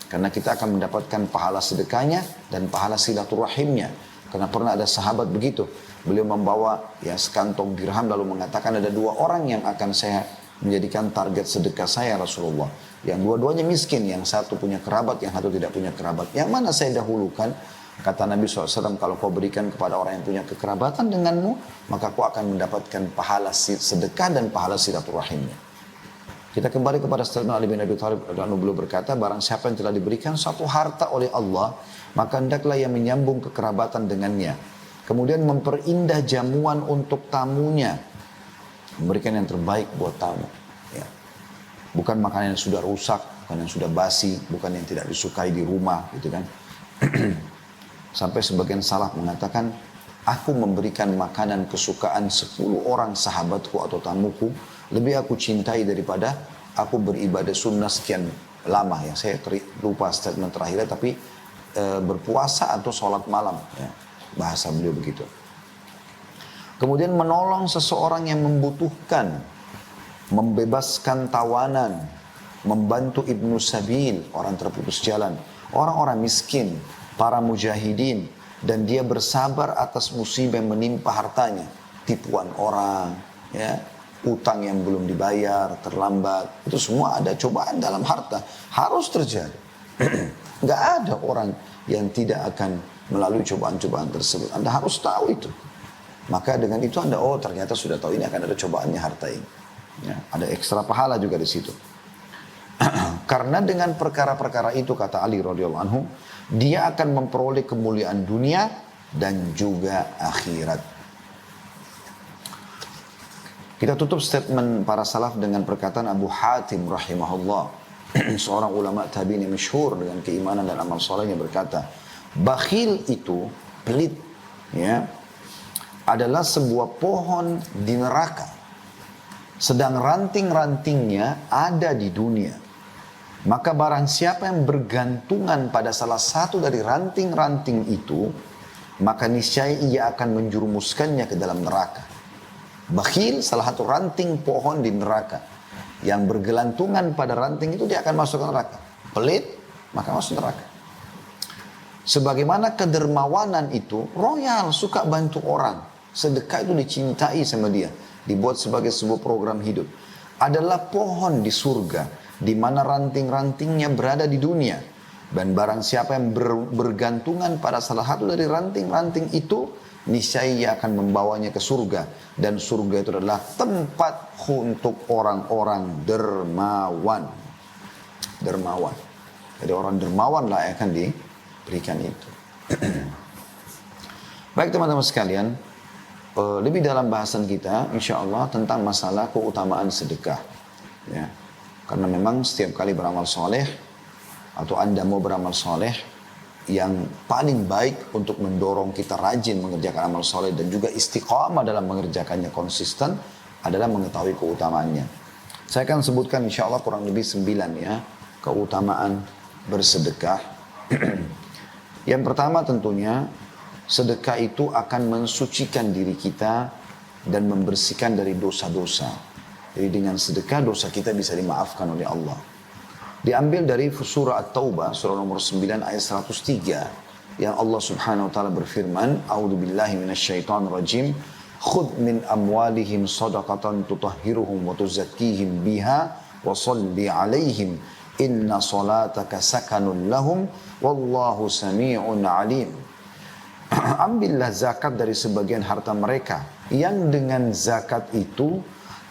Karena kita akan mendapatkan pahala sedekahnya dan pahala silaturahimnya. Karena pernah ada sahabat begitu. Beliau membawa ya sekantong dirham lalu mengatakan, ada 2 orang yang akan saya menjadikan target sedekah saya Rasulullah. Yang dua-duanya miskin, yang satu punya kerabat, yang satu tidak punya kerabat. Yang mana saya dahulukan? Kata Nabi SAW, kalau kau berikan kepada orang yang punya kekerabatan denganmu, maka kau akan mendapatkan pahala sedekah dan pahala silaturahimnya. Kita kembali kepada statement Ali bin Abi Thalib, beliau berkata, barang siapa yang telah diberikan satu harta oleh Allah, maka hendaklah ia menyambung kekerabatan dengannya. Kemudian memperindah jamuan untuk tamunya. Memberikan yang terbaik buat tamu. Ya. Bukan makanan yang sudah rusak, bukan yang sudah basi, bukan yang tidak disukai di rumah, gitu kan. Sampai sebagian salaf mengatakan, aku memberikan makanan kesukaan 10 orang sahabatku atau tamuku, lebih aku cintai daripada aku beribadah sunnah sekian lama ya. Saya lupa statement terakhirnya, tapi berpuasa atau sholat malam ya. Bahasa beliau begitu. Kemudian menolong seseorang yang membutuhkan, membebaskan tawanan, membantu ibnu sabil, orang terputus jalan, orang-orang miskin, para mujahidin, dan dia bersabar atas musibah yang menimpa hartanya, tipuan orang, ya, utang yang belum dibayar, terlambat, itu semua ada cobaan dalam harta, harus terjadi. Nggak ada orang yang tidak akan melalui cobaan-cobaan tersebut. Anda harus tahu itu. Maka dengan itu Anda, oh ternyata sudah tahu ini akan ada cobaannya harta ini. Ya, ada ekstra pahala juga di situ. Karena dengan perkara-perkara itu, kata Ali radhiyallahu anhu, dia akan memperoleh kemuliaan dunia dan juga akhirat. Kita tutup statement para salaf dengan perkataan Abu Hatim rahimahullah, seorang ulama tabi'in yang masyhur dengan keimanan dan amal solehnya, berkata, bakhil itu, pelit, ya, adalah sebuah pohon di neraka, sedang ranting-rantingnya ada di dunia. Maka barang siapa yang bergantungan pada salah satu dari ranting-ranting itu, maka niscaya ia akan menjerumuskannya ke dalam neraka. Bakhil salah satu ranting pohon di neraka. Yang bergelantungan pada ranting itu dia akan masuk ke neraka. Pelit, maka masuk neraka. Sebagaimana kedermawanan itu, royal, suka bantu orang. Sedekah itu dicintai sama dia. Dibuat sebagai sebuah program hidup. Adalah pohon di surga, di mana ranting-rantingnya berada di dunia. Dan barang siapa yang bergantungan pada salah satu dari ranting-ranting itu, niscaya ia akan membawanya ke surga. Dan surga itu adalah tempat untuk orang-orang dermawan. Dermawan. Jadi orang dermawan lah yang akan diberikan itu. Baik teman-teman sekalian, lebih dalam bahasan kita insya Allah tentang masalah keutamaan sedekah, ya. Karena memang setiap kali beramal soleh atau Anda mau beramal soleh, yang paling baik untuk mendorong kita rajin mengerjakan amal soleh dan juga istiqamah dalam mengerjakannya konsisten adalah mengetahui keutamaannya. Saya akan sebutkan insya Allah kurang lebih 9 ya keutamaan bersedekah. Yang pertama tentunya, sedekah itu akan mensucikan diri kita dan membersihkan dari dosa-dosa. Jadi dengan sedekah dosa kita bisa dimaafkan oleh Allah. Diambil dari surah At-Taubah, surah nomor 9 ayat 103. Yang Allah subhanahu wa ta'ala berfirman, A'udhu billahi minasyaitan rajim, Khud min amwalihim sadaqatan tutahhiruhum wa tuzakkihim biha, wa salli alaihim, inna salataka sakanun lahum, wallahu sami'un alim. Ambillah zakat dari sebagian harta mereka, yang dengan zakat itu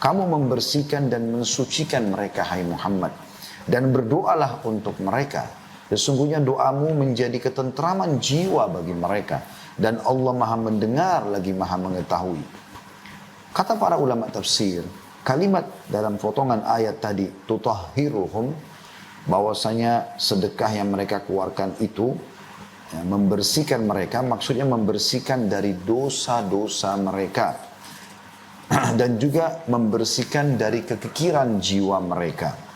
kamu membersihkan dan mensucikan mereka, hai Muhammad. Dan berdoalah untuk mereka. Sesungguhnya doamu menjadi ketentraman jiwa bagi mereka. Dan Allah maha mendengar lagi maha mengetahui. Kata para ulama tafsir, kalimat dalam potongan ayat tadi, tutahhiruhum, bahwasanya sedekah yang mereka keluarkan itu ya, membersihkan mereka, maksudnya membersihkan dari dosa-dosa mereka. Dan juga membersihkan dari kekikiran jiwa mereka.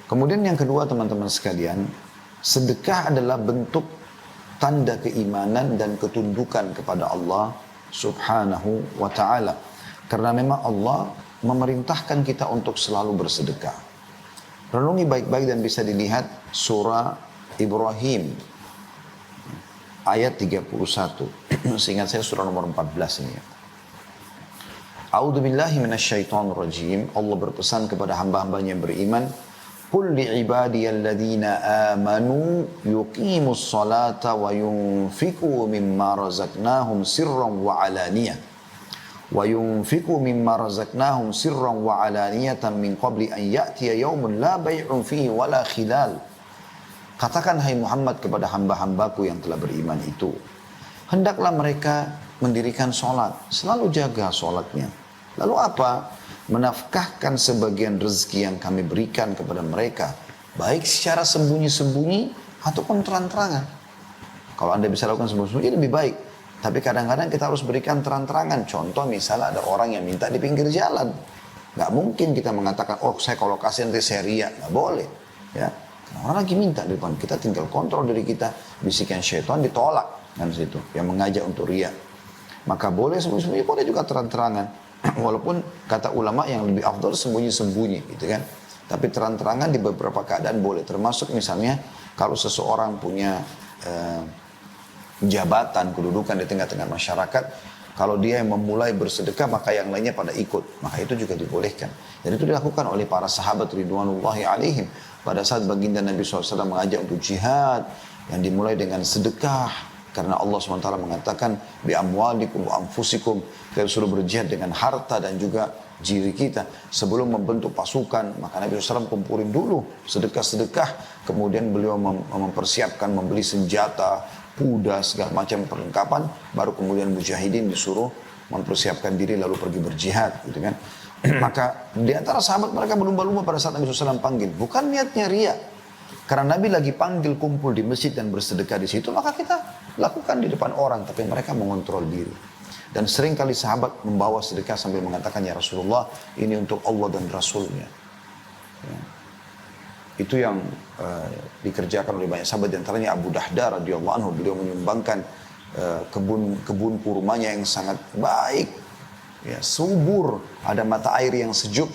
Kemudian yang kedua teman-teman sekalian, sedekah adalah bentuk tanda keimanan dan ketundukan kepada Allah subhanahu wa ta'ala. Karena memang Allah memerintahkan kita untuk selalu bersedekah. Renungi baik-baik dan bisa dilihat surah Ibrahim ayat 31. Seingat saya surah nomor 14 ini. A'udzu billahi minasyaitonir rajim. Allah berpesan kepada hamba-hambanya yang beriman, Qul li'ibadiyalladzina amanu yuqimus salata wa yunfiqu mimma razaqnahum sirran wa alaniyah. Wa yunfiqu mimma razaqnahum sirran wa alaniyatan min qabli an ya'tiya yawmun la bay'un fihi wa la khilal. Katakan hai Muhammad kepada hamba-hambaku yang telah beriman itu, hendaklah mereka mendirikan sholat, selalu jaga sholatnya. Lalu apa? Menafkahkan sebagian rezeki yang kami berikan kepada mereka, baik secara sembunyi-sembunyi ataupun terang-terangan. Kalau Anda bisa lakukan sembunyi-sembunyi lebih baik. Tapi kadang-kadang kita harus berikan terang-terangan. Contoh misalnya ada orang yang minta di pinggir jalan. Gak mungkin kita mengatakan, oh saya kalau kasih nanti saya riak. Gak boleh. Ya. Orang lagi minta di depan, kita tinggal kontrol diri kita. Bisikan syaitan ditolak. Kan situ, yang mengajak untuk riak. Maka boleh sembunyi-sembunyi, boleh juga terang-terangan. Walaupun kata ulama yang lebih afdal sembunyi-sembunyi gitu kan. Tapi terang-terangan di beberapa keadaan boleh. Termasuk misalnya kalau seseorang punya jabatan, kedudukan di tengah-tengah masyarakat, kalau dia yang memulai bersedekah maka yang lainnya pada ikut. Maka itu juga dibolehkan. Dan itu dilakukan oleh para sahabat ridwanullahi alaihim. Pada saat baginda Nabi SAW mengajak untuk jihad yang dimulai dengan sedekah. Karena Allah SWT mengatakan, bi amwalikum wa anfusikum, kita suruh berjihad dengan harta dan juga diri kita. Sebelum membentuk pasukan, maka Nabi SAW kumpulin dulu sedekah-sedekah. Kemudian beliau mempersiapkan, membeli senjata, kuda, segala macam perlengkapan. Baru kemudian mujahidin disuruh mempersiapkan diri lalu pergi berjihad, gitu kan. Maka di antara sahabat mereka berlumba-lumba pada saat Nabi SAW panggil. Bukan niatnya riya. Karena Nabi lagi panggil kumpul di masjid dan bersedekah di situ, maka kita lakukan di depan orang. Tapi mereka mengontrol diri. Dan sering kali sahabat membawa sedekah sambil mengatakan, ya Rasulullah, ini untuk Allah dan Rasulnya. Ya. Itu yang dikerjakan oleh banyak sahabat. Di antaranya Abu Dahda radhiyallahu anhu, beliau menyumbangkan kebun kurmanya yang sangat baik, ya, subur, ada mata air yang sejuk,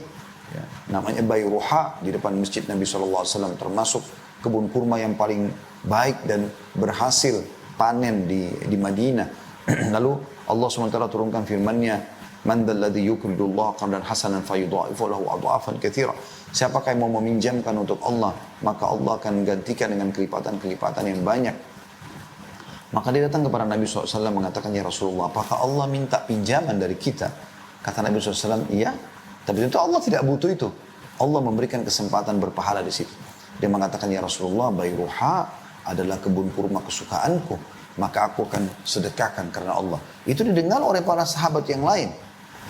ya, namanya Bayruha di depan masjid Nabi SAW, termasuk kebun kurma yang paling baik dan berhasil panen di Madinah. Lalu Allah SWT turunkan firman-Nya, man dzalladzi yuqridullaha qardan hasanan fayudha'ifu lahu adha'afan katsira. Siapakah yang mau meminjamkan untuk Allah, maka Allah akan gantikan dengan kelipatan-kelipatan yang banyak. Maka dia datang kepada Nabi SAW mengatakan, ya Rasulullah, apakah Allah minta pinjaman dari kita? Kata Nabi SAW, iya. Tapi tentu Allah tidak butuh itu. Allah memberikan kesempatan berpahala di situ. Dia mengatakan, ya Rasulullah, Bayruha adalah kebun kurma kesukaanku. Maka aku akan sedekahkan karena Allah. Itu didengar oleh para sahabat yang lain.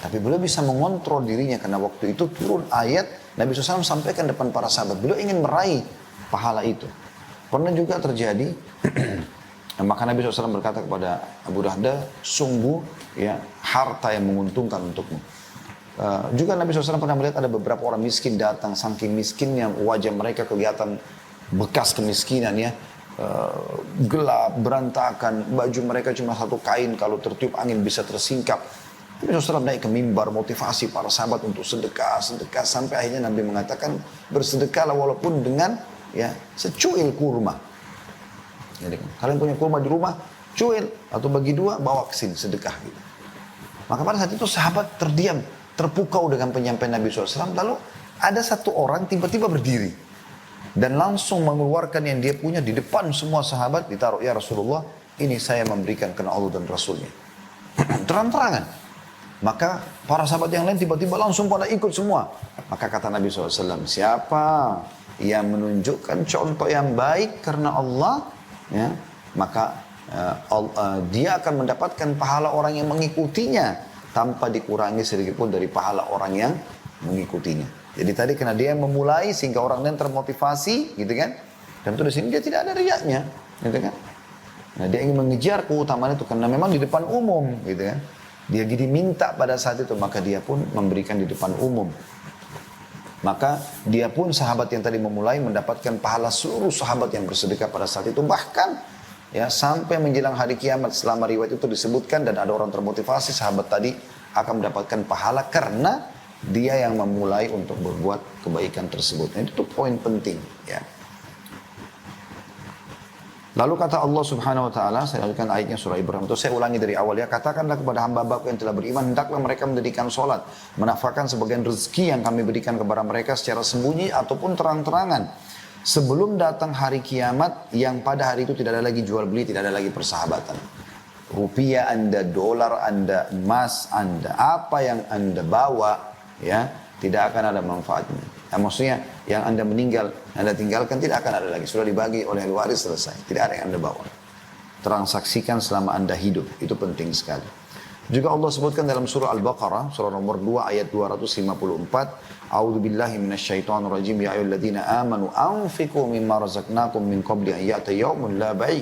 Tapi beliau bisa mengontrol dirinya karena waktu itu turun ayat Nabi SAW sampaikan depan para sahabat. Beliau ingin meraih pahala itu. Pernah juga terjadi, maka Nabi SAW berkata kepada Abu Dahda, sungguh ya harta yang menguntungkan untukmu. Juga Nabi SAW pernah melihat ada beberapa orang miskin datang, saking miskinnya wajah mereka kelihatan bekas kemiskinan ya. Gelap, berantakan, baju mereka cuma satu kain, kalau tertiup angin bisa tersingkap. Nabi SAW naik ke mimbar motivasi para sahabat untuk sedekah, sampai akhirnya Nabi mengatakan bersedekahlah walaupun dengan ya secuil kurma. Jadi, kalian punya kurma di rumah, cuil atau bagi dua, bawa ke sini sedekah gitu. Maka pada saat itu sahabat terdiam, terpukau dengan penyampaian Nabi SAW. Lalu ada satu orang tiba-tiba berdiri dan langsung mengeluarkan yang dia punya di depan semua sahabat, ditaruh, ya Rasulullah, ini saya memberikan karena Allah dan Rasulnya. Terang-terangan. Maka para sahabat yang lain tiba-tiba langsung pada ikut semua. Maka kata Nabi SAW, siapa yang menunjukkan contoh yang baik karena Allah, ya, maka dia akan mendapatkan pahala orang yang mengikutinya tanpa dikurangi sedikit pun dari pahala orang yang mengikutinya. Jadi tadi karena dia memulai sehingga orang lain termotivasi, gitu kan? Dan itu di sini dia tidak ada riyaknya, gitu kan? Nah, dia ingin mengejar keutamaan itu karena memang di depan umum, gitu kan? Dia diminta pada saat itu, maka dia pun memberikan di depan umum. Maka dia pun sahabat yang tadi memulai mendapatkan pahala seluruh sahabat yang bersedekah pada saat itu. Bahkan ya sampai menjelang hari kiamat, selama riwayat itu disebutkan dan ada orang termotivasi, sahabat tadi akan mendapatkan pahala karena dia yang memulai untuk berbuat kebaikan tersebut. Nah, itu poin penting ya. Lalu kata Allah Subhanahu wa taala, saya lanjutkan ayatnya surah Ibrahim itu, saya ulangi dari awal ya, katakanlah kepada hamba-hambaku yang telah beriman, hendaklah mereka mendirikan salat, menafkahkan sebagian rezeki yang kami berikan kepada mereka secara sembunyi ataupun terang-terangan, sebelum datang hari kiamat yang pada hari itu tidak ada lagi jual beli, tidak ada lagi persahabatan. Rupiah Anda, dolar Anda, emas Anda, apa yang Anda bawa ya, tidak akan ada manfaatnya. Nah, maksudnya yang Anda meninggal, Anda tinggalkan tidak akan ada lagi. Sudah dibagi oleh waris, selesai. Tidak ada yang Anda bawa. Transaksikan selama Anda hidup. Itu penting sekali. Juga Allah sebutkan dalam surah Al-Baqarah, surah nomor 2 ayat 254. A'udzu billahi minasyaitonir rajim. Ya ayyuhalladzina amanu anfiqu mimma razaqnakum min qabli an ya'tiya yawmun la bai'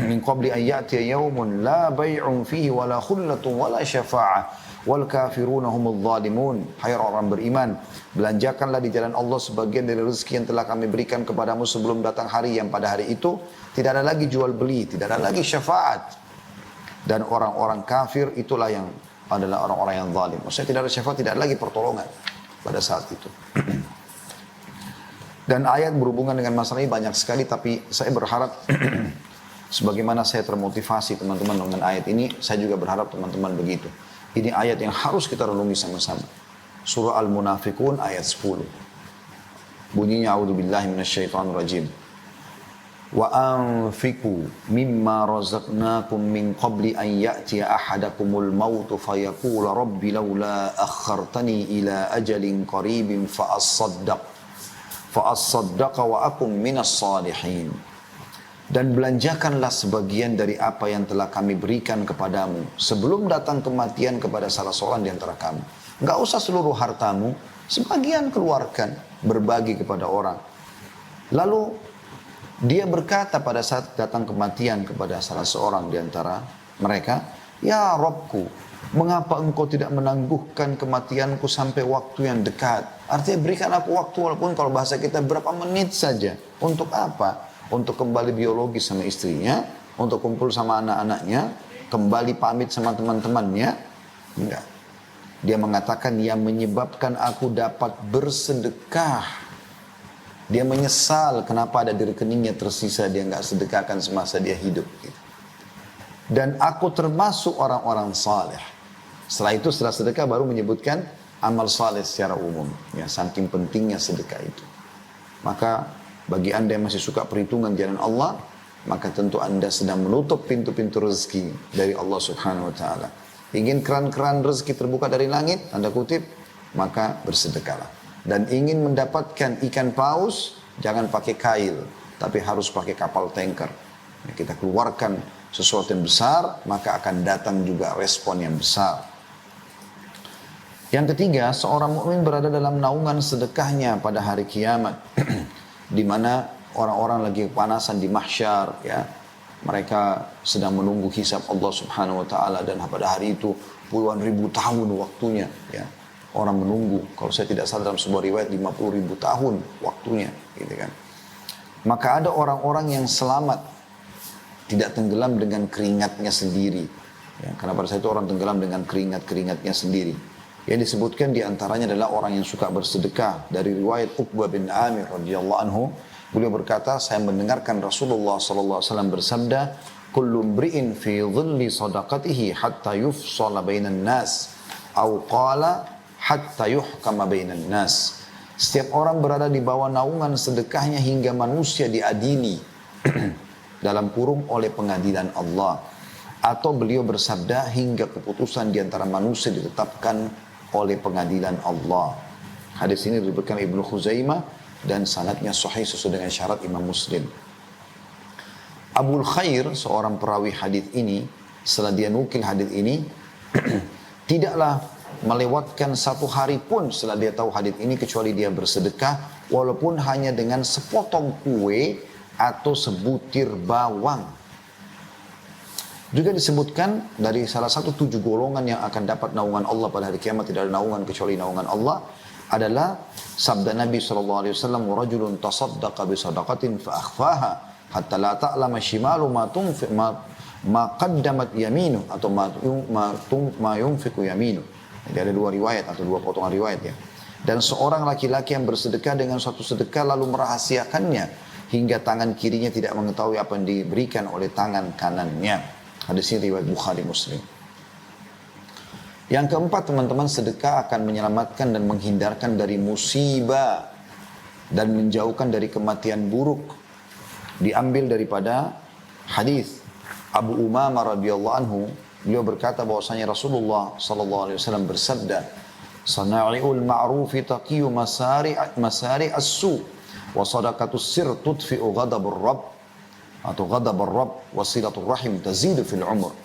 min qabli an ya'tiya yawmun la bai'un fihi wala khullatun wala syafa'ah. Wal kafiruna humul zalimun. Hai orang beriman, belanjakanlah di jalan Allah sebagian dari rezeki yang telah kami berikan kepadamu sebelum datang hari yang pada hari itu tidak ada lagi jual beli, tidak ada lagi syafaat. Dan orang-orang kafir itulah yang adalah orang-orang yang zalim. Maksudnya tidak ada syafaat, tidak ada lagi pertolongan pada saat itu. Dan ayat berhubungan dengan masalah ini banyak sekali, tapi saya berharap sebagaimana saya termotivasi teman-teman dengan ayat ini, saya juga berharap teman-teman begitu. Ini ayat yang harus kita renungi sama-sama. Surah Al-Munafiqun ayat 10. Bunyinya a'udzubillahi minasyaitonir rajim. wa anfiqu mimma razaqnakum min qabli an ya'tiya ahadakumul mautu fayaqula rabbi laula akhartani ila ajalin qaribin fa as-saddaqa wa akum minas salihin. Dan belanjakanlah sebagian dari apa yang telah kami berikan kepadamu sebelum datang kematian kepada salah seorang di antara kamu. Enggak usah seluruh hartamu, sebagian keluarkan, berbagi kepada orang. Lalu dia berkata pada saat datang kematian kepada salah seorang di antara mereka, "Ya Rabbku, mengapa engkau tidak menangguhkan kematianku sampai waktu yang dekat?" Artinya berikan aku waktu walaupun kalau bahasa kita berapa menit saja. Untuk apa? Untuk kembali biologi sama istrinya, untuk kumpul sama anak-anaknya, kembali pamit sama teman-temannya. Enggak. Dia mengatakan yang menyebabkan aku dapat bersedekah. Dia menyesal kenapa ada di rekeningnya tersisa dia enggak sedekahkan semasa dia hidup. Dan aku termasuk orang-orang saleh. Setelah itu setelah sedekah baru menyebutkan amal saleh secara umum. Ya, saking pentingnya sedekah itu. Maka bagi anda yang masih suka perhitungan jalan Allah, maka tentu anda sedang menutup pintu-pintu rezeki dari Allah subhanahu wa ta'ala. Ingin keran-keran rezeki terbuka dari langit, anda kutip, maka bersedekahlah. Dan ingin mendapatkan ikan paus, jangan pakai kail, tapi harus pakai kapal tanker. Kita keluarkan sesuatu yang besar, maka akan datang juga respon yang besar. Yang ketiga, seorang mukmin berada dalam naungan sedekahnya pada hari kiamat. Di mana orang-orang lagi kepanasan di mahsyar, ya, mereka sedang menunggu hisab Allah subhanahu wa ta'ala, dan pada hari itu puluhan ribu tahun waktunya, ya, orang menunggu. Kalau saya tidak salah dalam sebuah riwayat 50.000 tahun waktunya, gitu kan. Maka ada orang-orang yang selamat, tidak tenggelam dengan keringatnya sendiri, ya, karena pada saat itu orang tenggelam dengan keringatnya sendiri. Yang disebutkan diantaranya adalah orang yang suka bersedekah. Dari riwayat Uqbah bin Amir radhiyallahu anhu, beliau berkata, saya mendengarkan Rasulullah sallallahu alaihi wasallam bersabda, "Kullu mri'in fi dhilli sadaqatihi hatta yufsala bainan nas, au qala hatta yuhkama bainan nas." Setiap orang berada di bawah naungan sedekahnya hingga manusia diadili dalam kurung oleh pengadilan Allah. Atau beliau bersabda hingga keputusan di antara manusia ditetapkan oleh pengadilan Allah. Hadis ini diriwayatkan Ibnu Khuzaimah dan sanadnya sahih sesuai dengan syarat Imam Muslim. Abul Khair, seorang perawi hadis ini, setelah dia nukil hadis ini, tidaklah melewatkan satu hari pun setelah dia tahu hadis ini kecuali dia bersedekah, walaupun hanya dengan sepotong kue atau sebutir bawang. Juga disebutkan dari salah satu 7 golongan yang akan dapat naungan Allah pada hari kiamat, tidak ada naungan kecuali naungan Allah, adalah sabda Nabi SAW, "Rajulun tasaddaqa bi sadaqatin fa akhfaha hatta la ta'lama shimalu ma qaddamat yaminu," atau ma yunfiqu yaminu. Jadi ada 2 riwayat atau 2 potongan riwayat, ya. Dan seorang laki-laki yang bersedekah dengan suatu sedekah lalu merahasiakannya hingga tangan kirinya tidak mengetahui apa yang diberikan oleh tangan kanannya. Hadis ini riwayat Bukhari Muslim. Yang keempat, teman-teman, sedekah akan menyelamatkan dan menghindarkan dari musibah dan menjauhkan dari kematian buruk. Diambil daripada hadis Abu Umamah radhiyallahu anhu, beliau berkata bahwasanya Rasulullah sallallahu alaihi wasallam bersabda, "Sana'iul ma'rufi taqiyu masari as-su wa sadaqatus sir tudfi'u ghadabur rabb." Atau ghadabur rabb wasilatul rahim tazidu fil umur.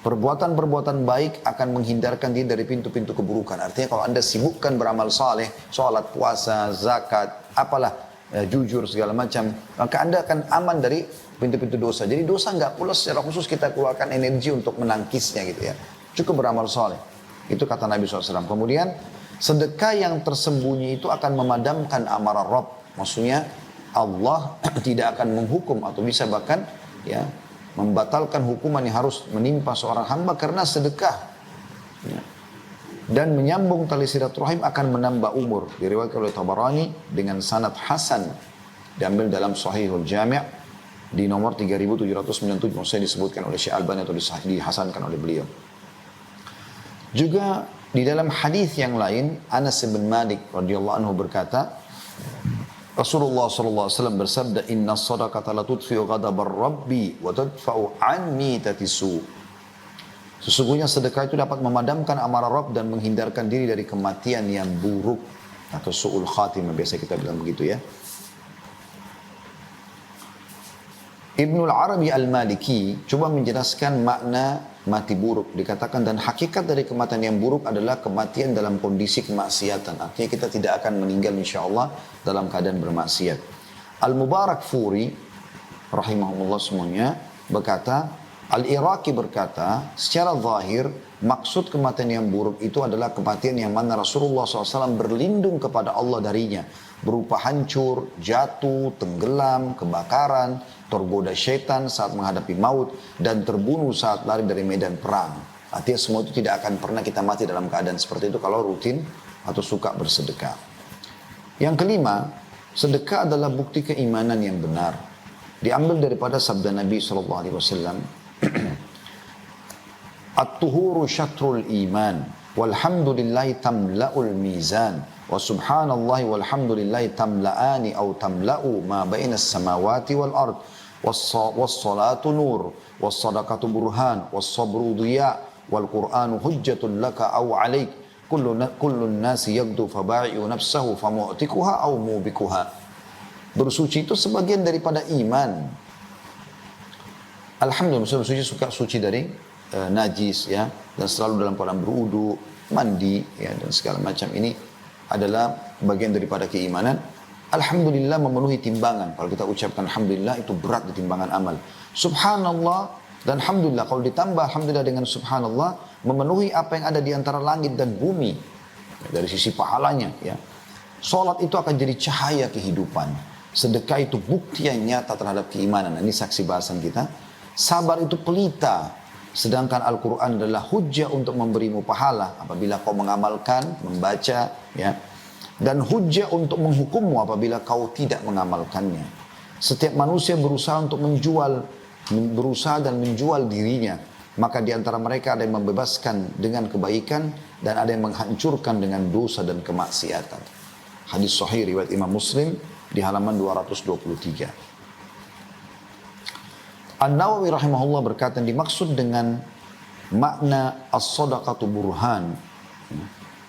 Perbuatan-perbuatan baik akan menghindarkan dia dari pintu-pintu keburukan. Artinya kalau anda sibukkan beramal saleh, sholat, puasa, zakat, apalah, jujur segala macam, maka anda akan aman dari pintu-pintu dosa. Jadi dosa nggak pula secara khusus kita keluarkan energi untuk menangkisnya gitu ya. Cukup beramal saleh. Itu kata Nabi SAW. Kemudian sedekah yang tersembunyi itu akan memadamkan amarah Rabb. Maksudnya Allah tidak akan menghukum atau bisa bahkan, ya, membatalkan hukuman yang harus menimpa seorang hamba karena sedekah. Ya. Dan menyambung tali silaturahim akan menambah umur. Diriwayatkan oleh Tabarani dengan sanad hasan, diambil dalam Sahihul Jami' di nomor 3797. Maksudnya disebutkan oleh Syekh Albani atau dihasankan oleh beliau. Juga di dalam hadis yang lain, Anas bin Malik radhiyallahu anhu berkata, Rasulullah SAW bersabda, Inna sadaqata la tudfi'u ghadabar rabbi wa tadfa'u anni tatisu. Sesungguhnya sedekah itu dapat memadamkan amarah Rabb dan menghindarkan diri dari kematian yang buruk atau su'ul khatimah, biasa kita bilang begitu ya. Ibnul Arabi Al-Maliki coba menjelaskan makna mati buruk. Dikatakan dan hakikat dari kematian yang buruk adalah kematian dalam kondisi kemaksiatan. Artinya kita tidak akan meninggal insyaAllah dalam keadaan bermaksiat. Al-Mubarak Furi rahimahullah semuanya berkata, Al-Iraqi berkata, secara zahir maksud kematian yang buruk itu adalah kematian yang mana Rasulullah SAW berlindung kepada Allah darinya. Berupa hancur, jatuh, tenggelam, kebakaran, tergoda syaitan saat menghadapi maut, dan terbunuh saat lari dari medan perang. Artinya semua itu tidak akan pernah kita mati dalam keadaan seperti itu kalau rutin atau suka bersedekah. Yang kelima, sedekah adalah bukti keimanan yang benar. Diambil daripada sabda Nabi SAW, At-tuhuru syatrul iman, walhamdulillahi tamla'ul mizan, wa subhanallahi walhamdulillahi tamla'ani au tamla'u ma bainas samawati wal ard, wassalatu nur, wassadaqatu burhan, wassabru diya, wal qur'anu hujjatun laka au alaik, kullun nasi yagdu faba'i'u nafsahu famu'tikuha au mubikuha. Bersuci itu sebagian daripada iman. Alhamdulillah, bersuci suka suci dari najis ya, dan selalu dalam keadaan berudu, mandi ya, dan segala macam ini adalah bagian daripada keimanan. Alhamdulillah memenuhi timbangan. Kalau kita ucapkan alhamdulillah itu berat di timbangan amal. Subhanallah dan alhamdulillah, kalau ditambah alhamdulillah dengan subhanallah, memenuhi apa yang ada di antara langit dan bumi ya, dari sisi pahalanya ya. Salat itu akan jadi cahaya kehidupan. Sedekah itu bukti yang nyata terhadap keimanan. Nah, ini saksi bahasan kita. Sabar itu pelita. Sedangkan Al-Quran adalah hujjah untuk memberimu pahala apabila kau mengamalkan, membaca, ya. Dan hujjah untuk menghukummu apabila kau tidak mengamalkannya. Setiap manusia berusaha untuk berusaha dan menjual dirinya. Maka di antara mereka ada yang membebaskan dengan kebaikan dan ada yang menghancurkan dengan dosa dan kemaksiatan. Hadis sahih riwayat Imam Muslim di halaman 223. An-Nawawi rahimahullah berkata, dimaksud dengan makna as-sadaqatu burhan,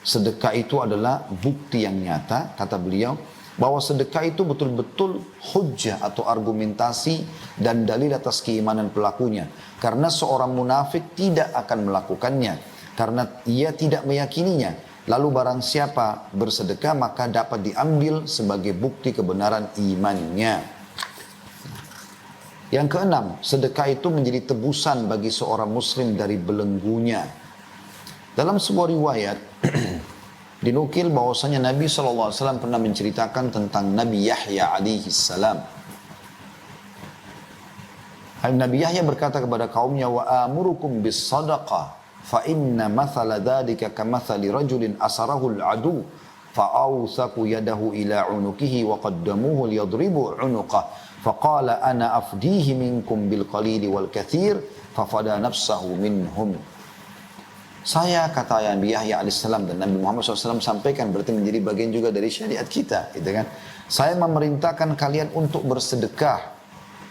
sedekah itu adalah bukti yang nyata, kata beliau, bahwa sedekah itu betul-betul hujjah atau argumentasi dan dalil atas keimanan pelakunya. Karena seorang munafik tidak akan melakukannya, karena ia tidak meyakininya. Lalu barang siapa bersedekah maka dapat diambil sebagai bukti kebenaran imannya. Yang keenam, sedekah itu menjadi tebusan bagi seorang muslim dari belenggunya. Dalam sebuah riwayat, dinukil bahwasanya Nabi SAW pernah menceritakan tentang Nabi Yahya alaihi salam. Nabi Yahya berkata kepada kaumnya, wa amurukum bis sadaqah, fa inna mathala dhalika kamathali rajulin asarahu al-adu, fa awthaku yadahu ila unukihi wa qaddamuhu liyadribu unuqah. Faqala ana afdihi minkum bil qalili wal kathir fafada nafsahu minhum. Saya, kata Nabi Yahya alaihissalam, dan Nabi Muhammad SAW sampaikan, berarti menjadi bagian juga dari syariat kita, gitu kan? Saya memerintahkan kalian untuk bersedekah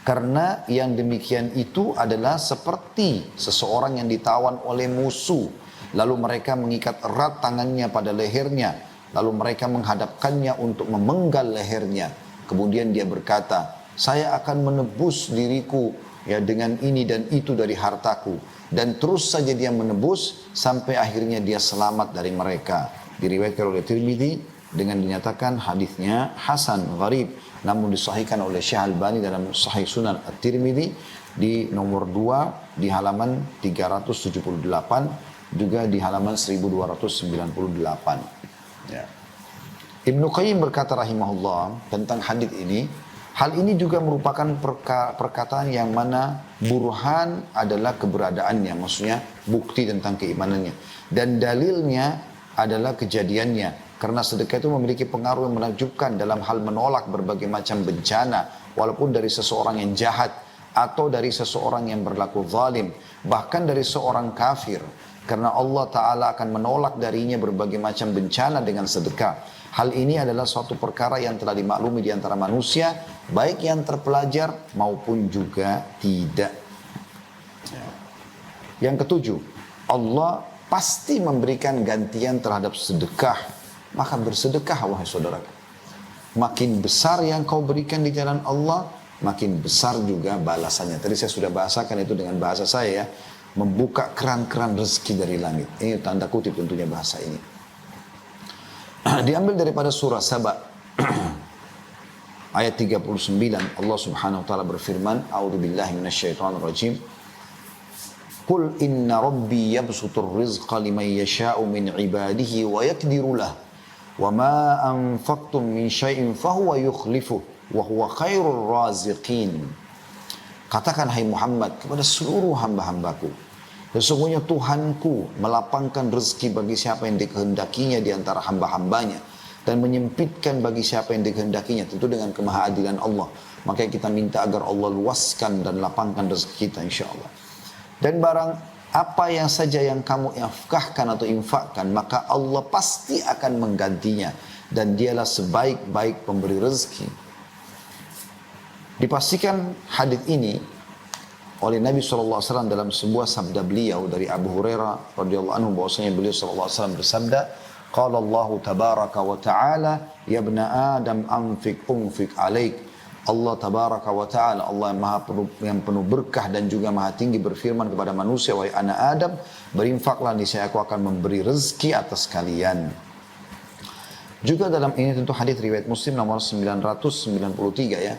karena yang demikian itu adalah seperti seseorang yang ditawan oleh musuh, lalu mereka mengikat erat tangannya pada lehernya, lalu mereka menghadapkannya untuk memenggal lehernya. Kemudian dia berkata, saya akan menebus diriku ya dengan ini dan itu dari hartaku. Dan terus saja dia menebus sampai akhirnya dia selamat dari mereka. Diriwayatkan oleh Tirmidzi dengan dinyatakan hadisnya hasan gharib, namun disahihkan oleh Syekh Albani dalam Sahih Sunan At-Tirmidzi di nomor 2 di halaman 378, juga di halaman 1298. Ya. Ibnu Qayyim berkata rahimahullah tentang hadis ini, hal ini juga merupakan perkataan yang mana burhan adalah keberadaannya, maksudnya bukti tentang keimanannya. Dan dalilnya adalah kejadiannya. Karena sedekah itu memiliki pengaruh yang menakjubkan dalam hal menolak berbagai macam bencana, walaupun dari seseorang yang jahat atau dari seseorang yang berlaku zalim, bahkan dari seorang kafir. Karena Allah Ta'ala akan menolak darinya berbagai macam bencana dengan sedekah. Hal ini adalah suatu perkara yang telah dimaklumi di antara manusia, baik yang terpelajar maupun juga tidak. Yang ketujuh, Allah pasti memberikan gantian terhadap sedekah. Maka bersedekah, wahai saudara. Makin besar yang kau berikan di jalan Allah, makin besar juga balasannya. Tadi saya sudah bahasakan itu dengan bahasa saya ya. Membuka keran-keran rezeki dari langit. Ini tanda kutip tentunya bahasa ini. Diambil daripada surah Saba. Ayat 39. Allah subhanahu wa ta'ala berfirman. A'udzubillahi minasyaitonirrajim. Qul inna rabbi yabsutur rizqa liman yasha'u min ibadihi wa yakdiru lah. Wa ma anfaqtum min syai'in fahuwa yukhlifuh wa huwa khairur raziqin. Katakan hai Muhammad kepada seluruh hamba-hambaku, sesungguhnya Tuhanku melapangkan rezeki bagi siapa yang dikehendakinya di antara hamba-hambanya dan menyempitkan bagi siapa yang dikehendakinya, tentu dengan kemahaadilan Allah. Makanya kita minta agar Allah luaskan dan lapangkan rezeki kita insyaAllah. Dan barang apa yang saja yang kamu nafkahkan atau infakkan, maka Allah pasti akan menggantinya. Dan dialah sebaik-baik pemberi rezeki. Dipastikan hadis ini oleh Nabi SAW dalam sebuah sabda beliau dari Abu Hurairah radhiyallahu anhu, bahwasanya beliau SAW bersabda, Qala Allah tabaraka wa ta'ala, ya ibna Adam anfik alaik. Allah tabaraka wa ta'ala, Allah yang penuh berkah dan juga maha tinggi berfirman kepada manusia, wahai anak Adam, berinfaklah niscaya aku akan memberi rezeki atas kalian. Juga dalam ini tentu hadis riwayat Muslim nomor 993 ya.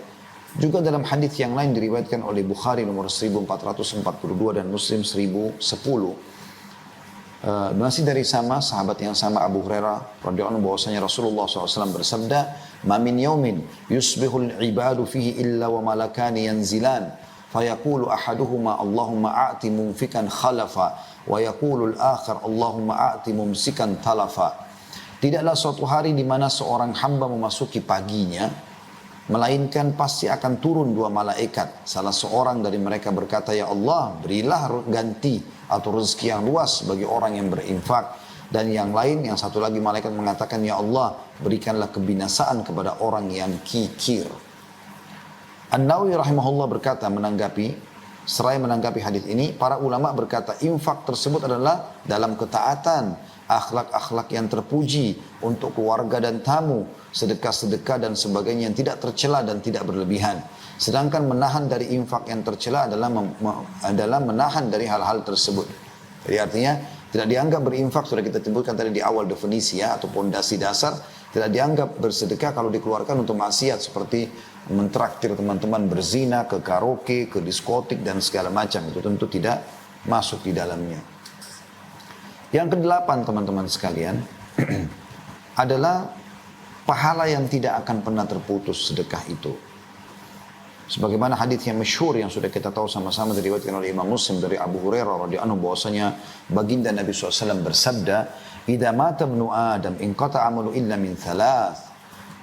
Juga dalam hadis yang lain diriwayatkan oleh Bukhari nomor 1442 dan Muslim 1010. Masih dari sama sahabat yang sama Abu Hurairah radhiyallahu anhu, bahwasanya Rasulullah SAW bersabda, "Ma min yaumin yusbihul ibadu fihi illa wa malakani yanzilan, fayaqulu ahaduhuma Allahumma a'ti mumfikan khalafa, wa yaqulu al-akhar Allahumma a'ti mumsikan talafa." Tidaklah suatu hari di mana seorang hamba memasuki paginya, melainkan pasti akan turun dua malaikat. Salah seorang dari mereka berkata, ya Allah, berilah ganti atau rezeki yang luas bagi orang yang berinfak. Dan yang lain, yang satu lagi malaikat mengatakan, ya Allah, berikanlah kebinasaan kepada orang yang kikir. An-Nawawi rahimahullah berkata seraya menanggapi hadis ini, para ulama berkata, infak tersebut adalah dalam ketaatan, akhlak-akhlak yang terpuji untuk keluarga dan tamu, sedekah-sedekah dan sebagainya yang tidak tercela dan tidak berlebihan. Sedangkan menahan dari infak yang tercela adalah menahan dari hal-hal tersebut. Jadi artinya tidak dianggap berinfak, sudah kita sebutkan tadi di awal definisi ya, atau pondasi dasar, tidak dianggap bersedekah kalau dikeluarkan untuk maksiat seperti mentraktir teman-teman berzina, ke karaoke, ke diskotik dan segala macam. Itu tentu tidak masuk di dalamnya. Yang kedelapan teman-teman sekalian adalah pahala yang tidak akan pernah terputus sedekah itu. Sebagaimana hadis yang masyhur yang sudah kita tahu sama-sama diriwayatkan oleh Imam Muslim dari Abu Hurairah radhiyallahu anhu, bahwasanya baginda Nabi SAW bersabda, "Idza mata ibnu Adam inqata 'amalu illa min thalath,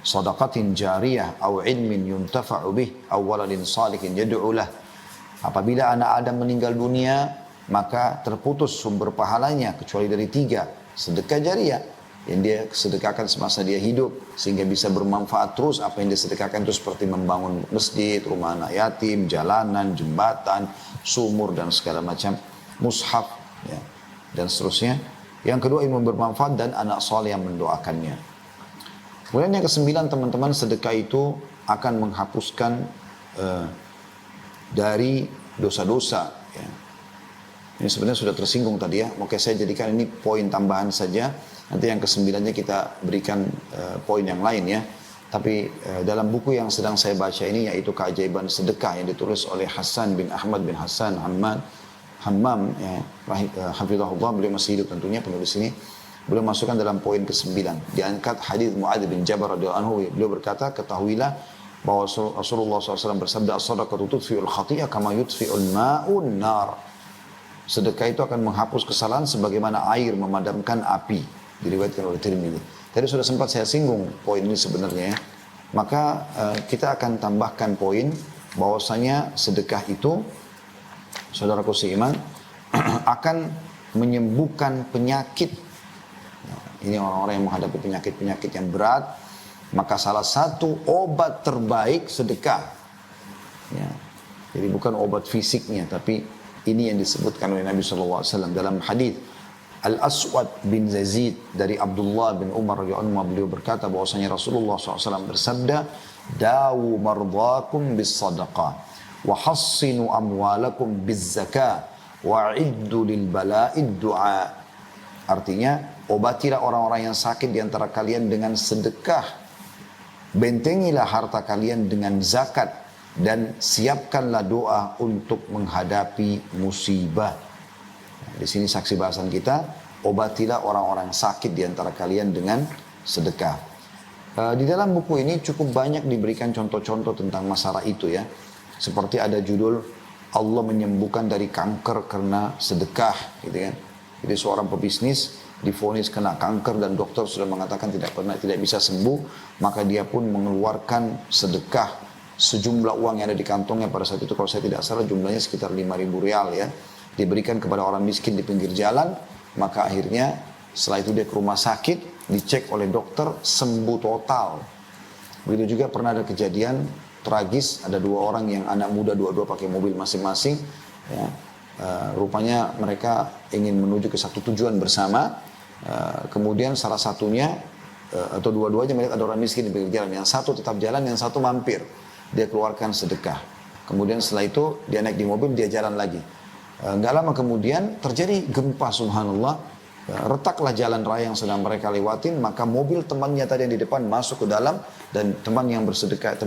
shadaqatin jariyah aw ilmin yuntafa'u bih aw waladin salihin yad'u lah." Apabila anak Adam meninggal dunia, maka terputus sumber pahalanya kecuali dari tiga: sedekah jariyah yang dia sedekahkan semasa dia hidup sehingga bisa bermanfaat terus. Apa yang dia sedekahkan itu seperti membangun masjid, rumah anak yatim, jalanan, jembatan, sumur dan segala macam, mushaf ya, dan seterusnya. Yang kedua, ilmu bermanfaat dan anak soleh yang mendoakannya. Kemudian yang kesembilan teman-teman, sedekah itu akan menghapuskan dari dosa-dosa ya. Ini sebenarnya sudah tersinggung tadi ya. Oke, saya jadikan ini poin tambahan saja. Nanti yang kesembilannya kita berikan poin yang lain ya. Tapi dalam buku yang sedang saya baca ini, yaitu Keajaiban Sedekah, yang ditulis oleh Hasan bin Ahmad bin Hasan Hammam ya, hafizahullah, beliau masih hidup tentunya penulis ini. Beliau masukkan dalam poin ke-9. Diangkat hadis Muadz bin Jabal radhiyallahu anhu, beliau berkata, ketahuilah bahwa Rasulullah SAW bersabda, as-sadaqatu tudfi'ul khati'ah kama yudfi'ul ma'un nar. Sedekah itu akan menghapus kesalahan sebagaimana air memadamkan api. Diriwayatkan oleh Tirmidzi. Tadi sudah sempat saya singgung poin ini sebenarnya ya. Maka kita akan tambahkan poin bahwasanya sedekah itu, saudaraku seiman, akan menyembuhkan penyakit Ini orang-orang yang menghadapi penyakit-penyakit yang berat. Maka salah satu obat terbaik sedekah. Ya. Jadi bukan obat fisiknya, tapi ini yang disebutkan oleh Nabi SAW dalam hadis Al-Aswad bin Yazid dari Abdullah bin Umar radhiyallahu anhu, beliau berkata bahwasanya Rasulullah SAW bersabda, "Dawu mardakum bis sadaqah, wa hassinu amwalakum biz zakah, wa iddu lil bala'id du'a." Artinya, obatilah orang-orang yang sakit di antara kalian dengan sedekah. Bentengilah harta kalian dengan zakat dan siapkanlah doa untuk menghadapi musibah. Di sini saksi bahasan kita, obatilah orang-orang sakit di antara kalian dengan sedekah. Di dalam buku ini cukup banyak diberikan contoh-contoh tentang masalah itu ya. Seperti ada judul Allah menyembuhkan dari kanker karena sedekah, gitu kan. Jadi seorang pebisnis divonis kena kanker dan dokter sudah mengatakan tidak bisa sembuh, maka dia pun mengeluarkan sedekah sejumlah uang yang ada di kantongnya pada saat itu, kalau saya tidak salah jumlahnya sekitar 5.000 rial ya, diberikan kepada orang miskin di pinggir jalan. Maka akhirnya setelah itu dia ke rumah sakit, dicek oleh dokter, sembuh total. Begitu juga pernah ada kejadian tragis, ada dua orang yang anak muda dua-dua pakai mobil masing-masing ya. Rupanya mereka ingin menuju ke satu tujuan bersama. Kemudian salah satunya atau dua-duanya melihat ada orang miskin di pinggir jalan. Yang satu tetap jalan, yang satu mampir. Dia keluarkan sedekah. Kemudian setelah itu dia naik di mobil, dia jalan lagi. Nggak lama kemudian terjadi gempa, subhanallah. Retaklah jalan raya yang sedang mereka lewatin, maka mobil temannya tadi yang di depan masuk ke dalam, dan teman yang bersedekah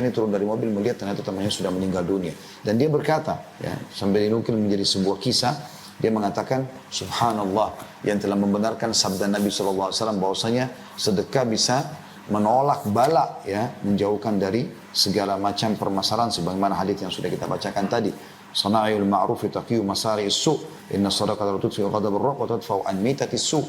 ini turun dari mobil melihat ternyata temannya sudah meninggal dunia. Dan dia berkata, ya, sambil dinukil menjadi sebuah kisah, dia mengatakan, subhanallah, yang telah membenarkan sabda Nabi SAW bahwasanya sedekah bisa menolak bala, ya, menjauhkan dari segala macam permasalahan sebagaimana hadis yang sudah kita bacakan tadi. Sana'il ma'ruf taqiyu masari'is su', inna sadaqata tutfi'u ghadabur rabb wa tadfa'u an mitatis su'.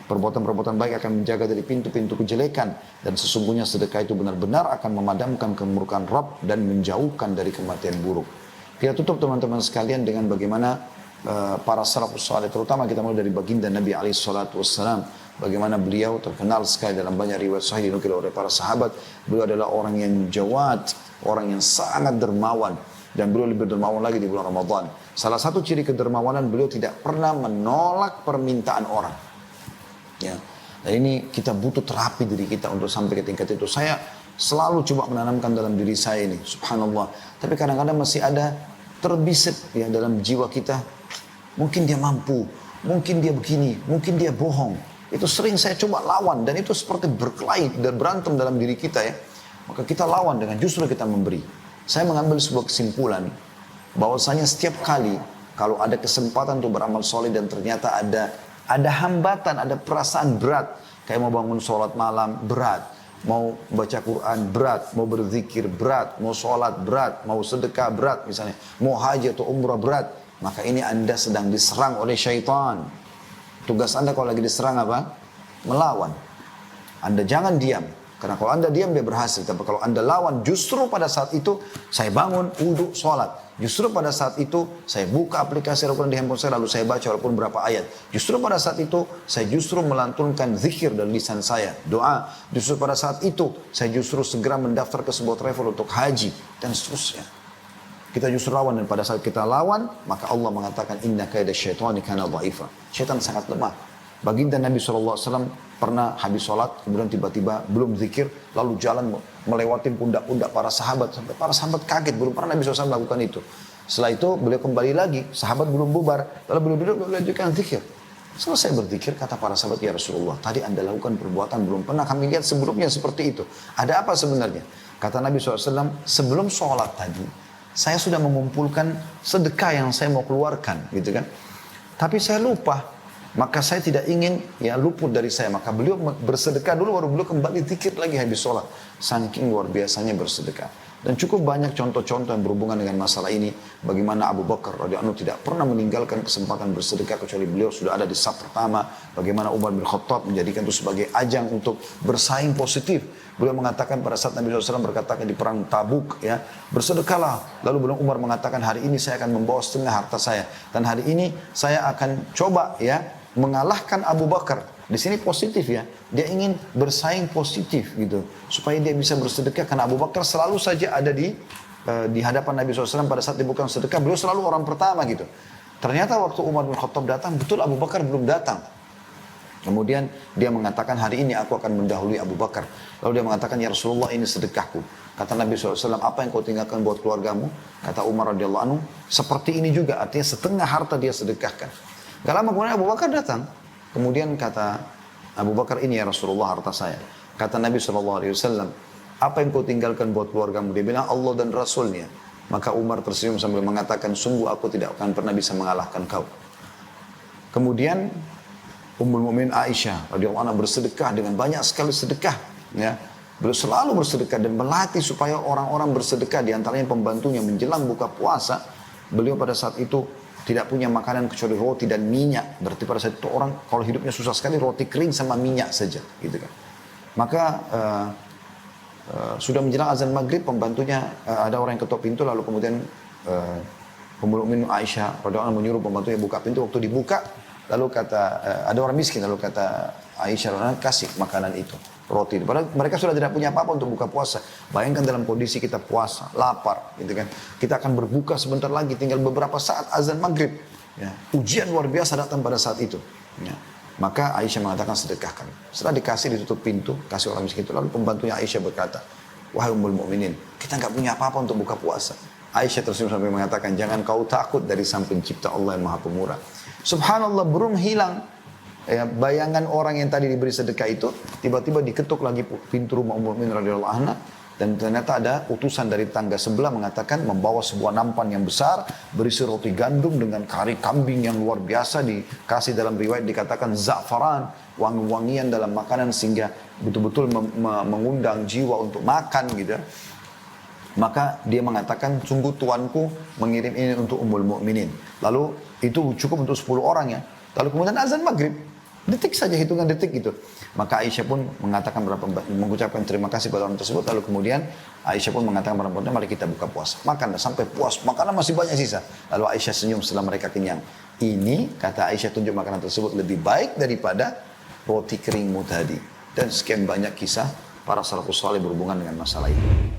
Perbuatan-perbuatan baik akan menjaga dari pintu-pintu kejelekan, dan sesungguhnya sedekah itu benar-benar akan memadamkan kemurkaan Rabb dan menjauhkan dari kematian buruk. Kita tutup teman-teman sekalian dengan bagaimana para salafus saleh, terutama kita mulai dari baginda Nabi alaihi salatu wassalam, bagaimana beliau terkenal sekali dalam banyak riwayat sahih dinukil oleh para sahabat. Beliau adalah orang yang jawad, orang yang sangat dermawan. Dan beliau lebih dermawan lagi di bulan Ramadan. Salah satu ciri kedermawanan, beliau tidak pernah menolak permintaan orang. Ya. Dan ini kita butuh terapi diri kita untuk sampai ke tingkat itu. Saya selalu coba menanamkan dalam diri saya ini, subhanallah. Tapi kadang-kadang masih ada terbisit ya dalam jiwa kita. Mungkin dia mampu, mungkin dia begini, mungkin dia bohong. Itu sering saya coba lawan, dan itu seperti berkelahi dan berantem dalam diri kita ya. Maka kita lawan dengan justru kita memberi. Saya mengambil sebuah kesimpulan bahwasanya setiap kali kalau ada kesempatan untuk beramal soleh dan ternyata ada hambatan, ada perasaan berat, kayak mau bangun sholat malam berat, mau baca Quran berat, mau berzikir berat, mau sholat berat, mau sedekah berat misalnya, mau haji atau umrah berat, maka ini Anda sedang diserang oleh syaitan. Tugas Anda kalau lagi diserang apa? Melawan. Anda jangan diam. Karena kalau Anda diam dia berhasil. Tapi kalau Anda lawan, justru pada saat itu saya bangun, wudhu, sholat. Justru pada saat itu saya buka aplikasi Al-Quran di handphone saya, lalu saya baca walaupun berapa ayat. Justru pada saat itu saya justru melantunkan zikir dari lisan saya, doa. Justru pada saat itu saya justru segera mendaftar ke sebuah travel untuk haji dan seterusnya. Kita justru lawan, dan pada saat kita lawan, maka Allah mengatakan inna kaida syaitani kana dha'ifa. Syaitan sangat lemah. Baginda Nabi SAW pernah habis sholat, kemudian tiba-tiba belum zikir, lalu jalan melewati pundak-pundak para sahabat. Sampai para sahabat kaget, belum pernah Nabi SAW melakukan itu. Setelah itu beliau kembali lagi, sahabat belum bubar, lalu beliau duduk, beliau lanjutkan zikir. Selesai berzikir, kata para sahabat, ya Rasulullah, tadi Anda lakukan perbuatan belum pernah kami lihat sebelumnya seperti itu. Ada apa sebenarnya? Kata Nabi SAW, sebelum sholat tadi, saya sudah mengumpulkan sedekah yang saya mau keluarkan, gitu kan. Tapi saya lupa. Maka saya tidak ingin ya luput dari saya. Maka beliau bersedekah dulu, baru beliau kembali zikir lagi habis sholat. Saking luar biasanya bersedekah. Dan cukup banyak contoh-contoh yang berhubungan dengan masalah ini. Bagaimana Abu Bakar radhiyallahu anhu tidak pernah meninggalkan kesempatan bersedekah kecuali beliau sudah ada di saf pertama. Bagaimana Umar bin Khattab menjadikan itu sebagai ajang untuk bersaing positif. Beliau mengatakan pada saat Nabi SAW berkatakan di perang Tabuk, ya, bersedekahlah. Lalu beliau Umar mengatakan, hari ini saya akan membawa setengah harta saya. Dan hari ini saya akan coba ya mengalahkan Abu Bakar. Di sini positif ya. Dia ingin bersaing positif gitu. Supaya dia bisa bersedekah. Karena Abu Bakar selalu saja ada di hadapan Nabi SAW pada saat dibuka sedekah. Beliau selalu orang pertama gitu. Ternyata waktu Umar bin Khattab datang, betul Abu Bakar belum datang. Kemudian dia mengatakan, hari ini aku akan mendahului Abu Bakar. Lalu dia mengatakan, ya Rasulullah, ini sedekahku. Kata Nabi SAW, apa yang kau tinggalkan buat keluargamu? Kata Umar radhiyallahu anhu, seperti ini juga. Artinya setengah harta dia sedekahkan. Gak lama kemudian Abu Bakar datang. Kemudian kata Abu Bakar, ini ya Rasulullah harta saya. Kata Nabi SAW, apa yang kau tinggalkan buat keluargamu? Dia bilang, Allah dan Rasulnya. Maka Umar tersenyum sambil mengatakan, sungguh aku tidak akan pernah bisa mengalahkan kau. Kemudian Ummul Mukminin Aisyah radhiyallahu anha bersedekah dengan banyak sekali sedekah, ya. Beliau selalu bersedekah dan melatih supaya orang-orang bersedekah, di antaranya pembantunya menjelang buka puasa. Beliau pada saat itu tidak punya makanan kecuali roti dan minyak. Berarti pada saat itu orang kalau hidupnya susah sekali, roti kering sama minyak saja, gitu kan. Maka sudah menjelang azan maghrib, pembantunya ada orang yang ketok pintu, lalu kemudian Ummul Mukminin Aisyah radhiyallahu anha menyuruh pembantunya buka pintu. Waktu dibuka, lalu kata, ada orang miskin, lalu kata Aisyah, kasih makanan itu, roti. Padahal mereka sudah tidak punya apa-apa untuk buka puasa. Bayangkan dalam kondisi kita puasa, lapar, gitu kan. Kita akan berbuka sebentar lagi, tinggal beberapa saat azan maghrib. Ya. Ujian luar biasa datang pada saat itu. Ya. Maka Aisyah mengatakan sedekahkan. Setelah dikasih, ditutup pintu, kasih orang miskin itu. Lalu pembantunya Aisyah berkata, wahai Ummul Mukminin, kita nggak punya apa-apa untuk buka puasa. Aisyah tersenyum sambil mengatakan, jangan kau takut dari Sang Pencipta Allah yang Maha Pemurah. Subhanallah, belum hilang ya, bayangan orang yang tadi diberi sedekah itu, tiba-tiba diketuk lagi pintu rumah Ummul Mukminin radhiyallahu anha, dan ternyata ada utusan dari tangga sebelah mengatakan membawa sebuah nampan yang besar berisi roti gandum dengan kari kambing yang luar biasa, dikasih dalam riwayat dikatakan za'faran, wangi-wangian dalam makanan sehingga betul-betul mengundang jiwa untuk makan gitu. Maka dia mengatakan, sungguh tuanku mengirim ini untuk Ummul Mukminin. Lalu itu cukup untuk 10 orang ya. Lalu kemudian azan maghrib. Detik saja, hitungan detik gitu. Maka Aisyah pun mengatakan mengucapkan terima kasih pada orang tersebut. Lalu kemudian Aisyah pun mengatakan kepada mereka, mari kita buka puasa. Makanlah sampai puas, makanan masih banyak sisa. Lalu Aisyah senyum setelah mereka kenyang. Ini, kata Aisyah, tunjuk makanan tersebut lebih baik daripada roti keringmu tadi. Dan sekian banyak kisah para salafus saleh berhubungan dengan masalah ini.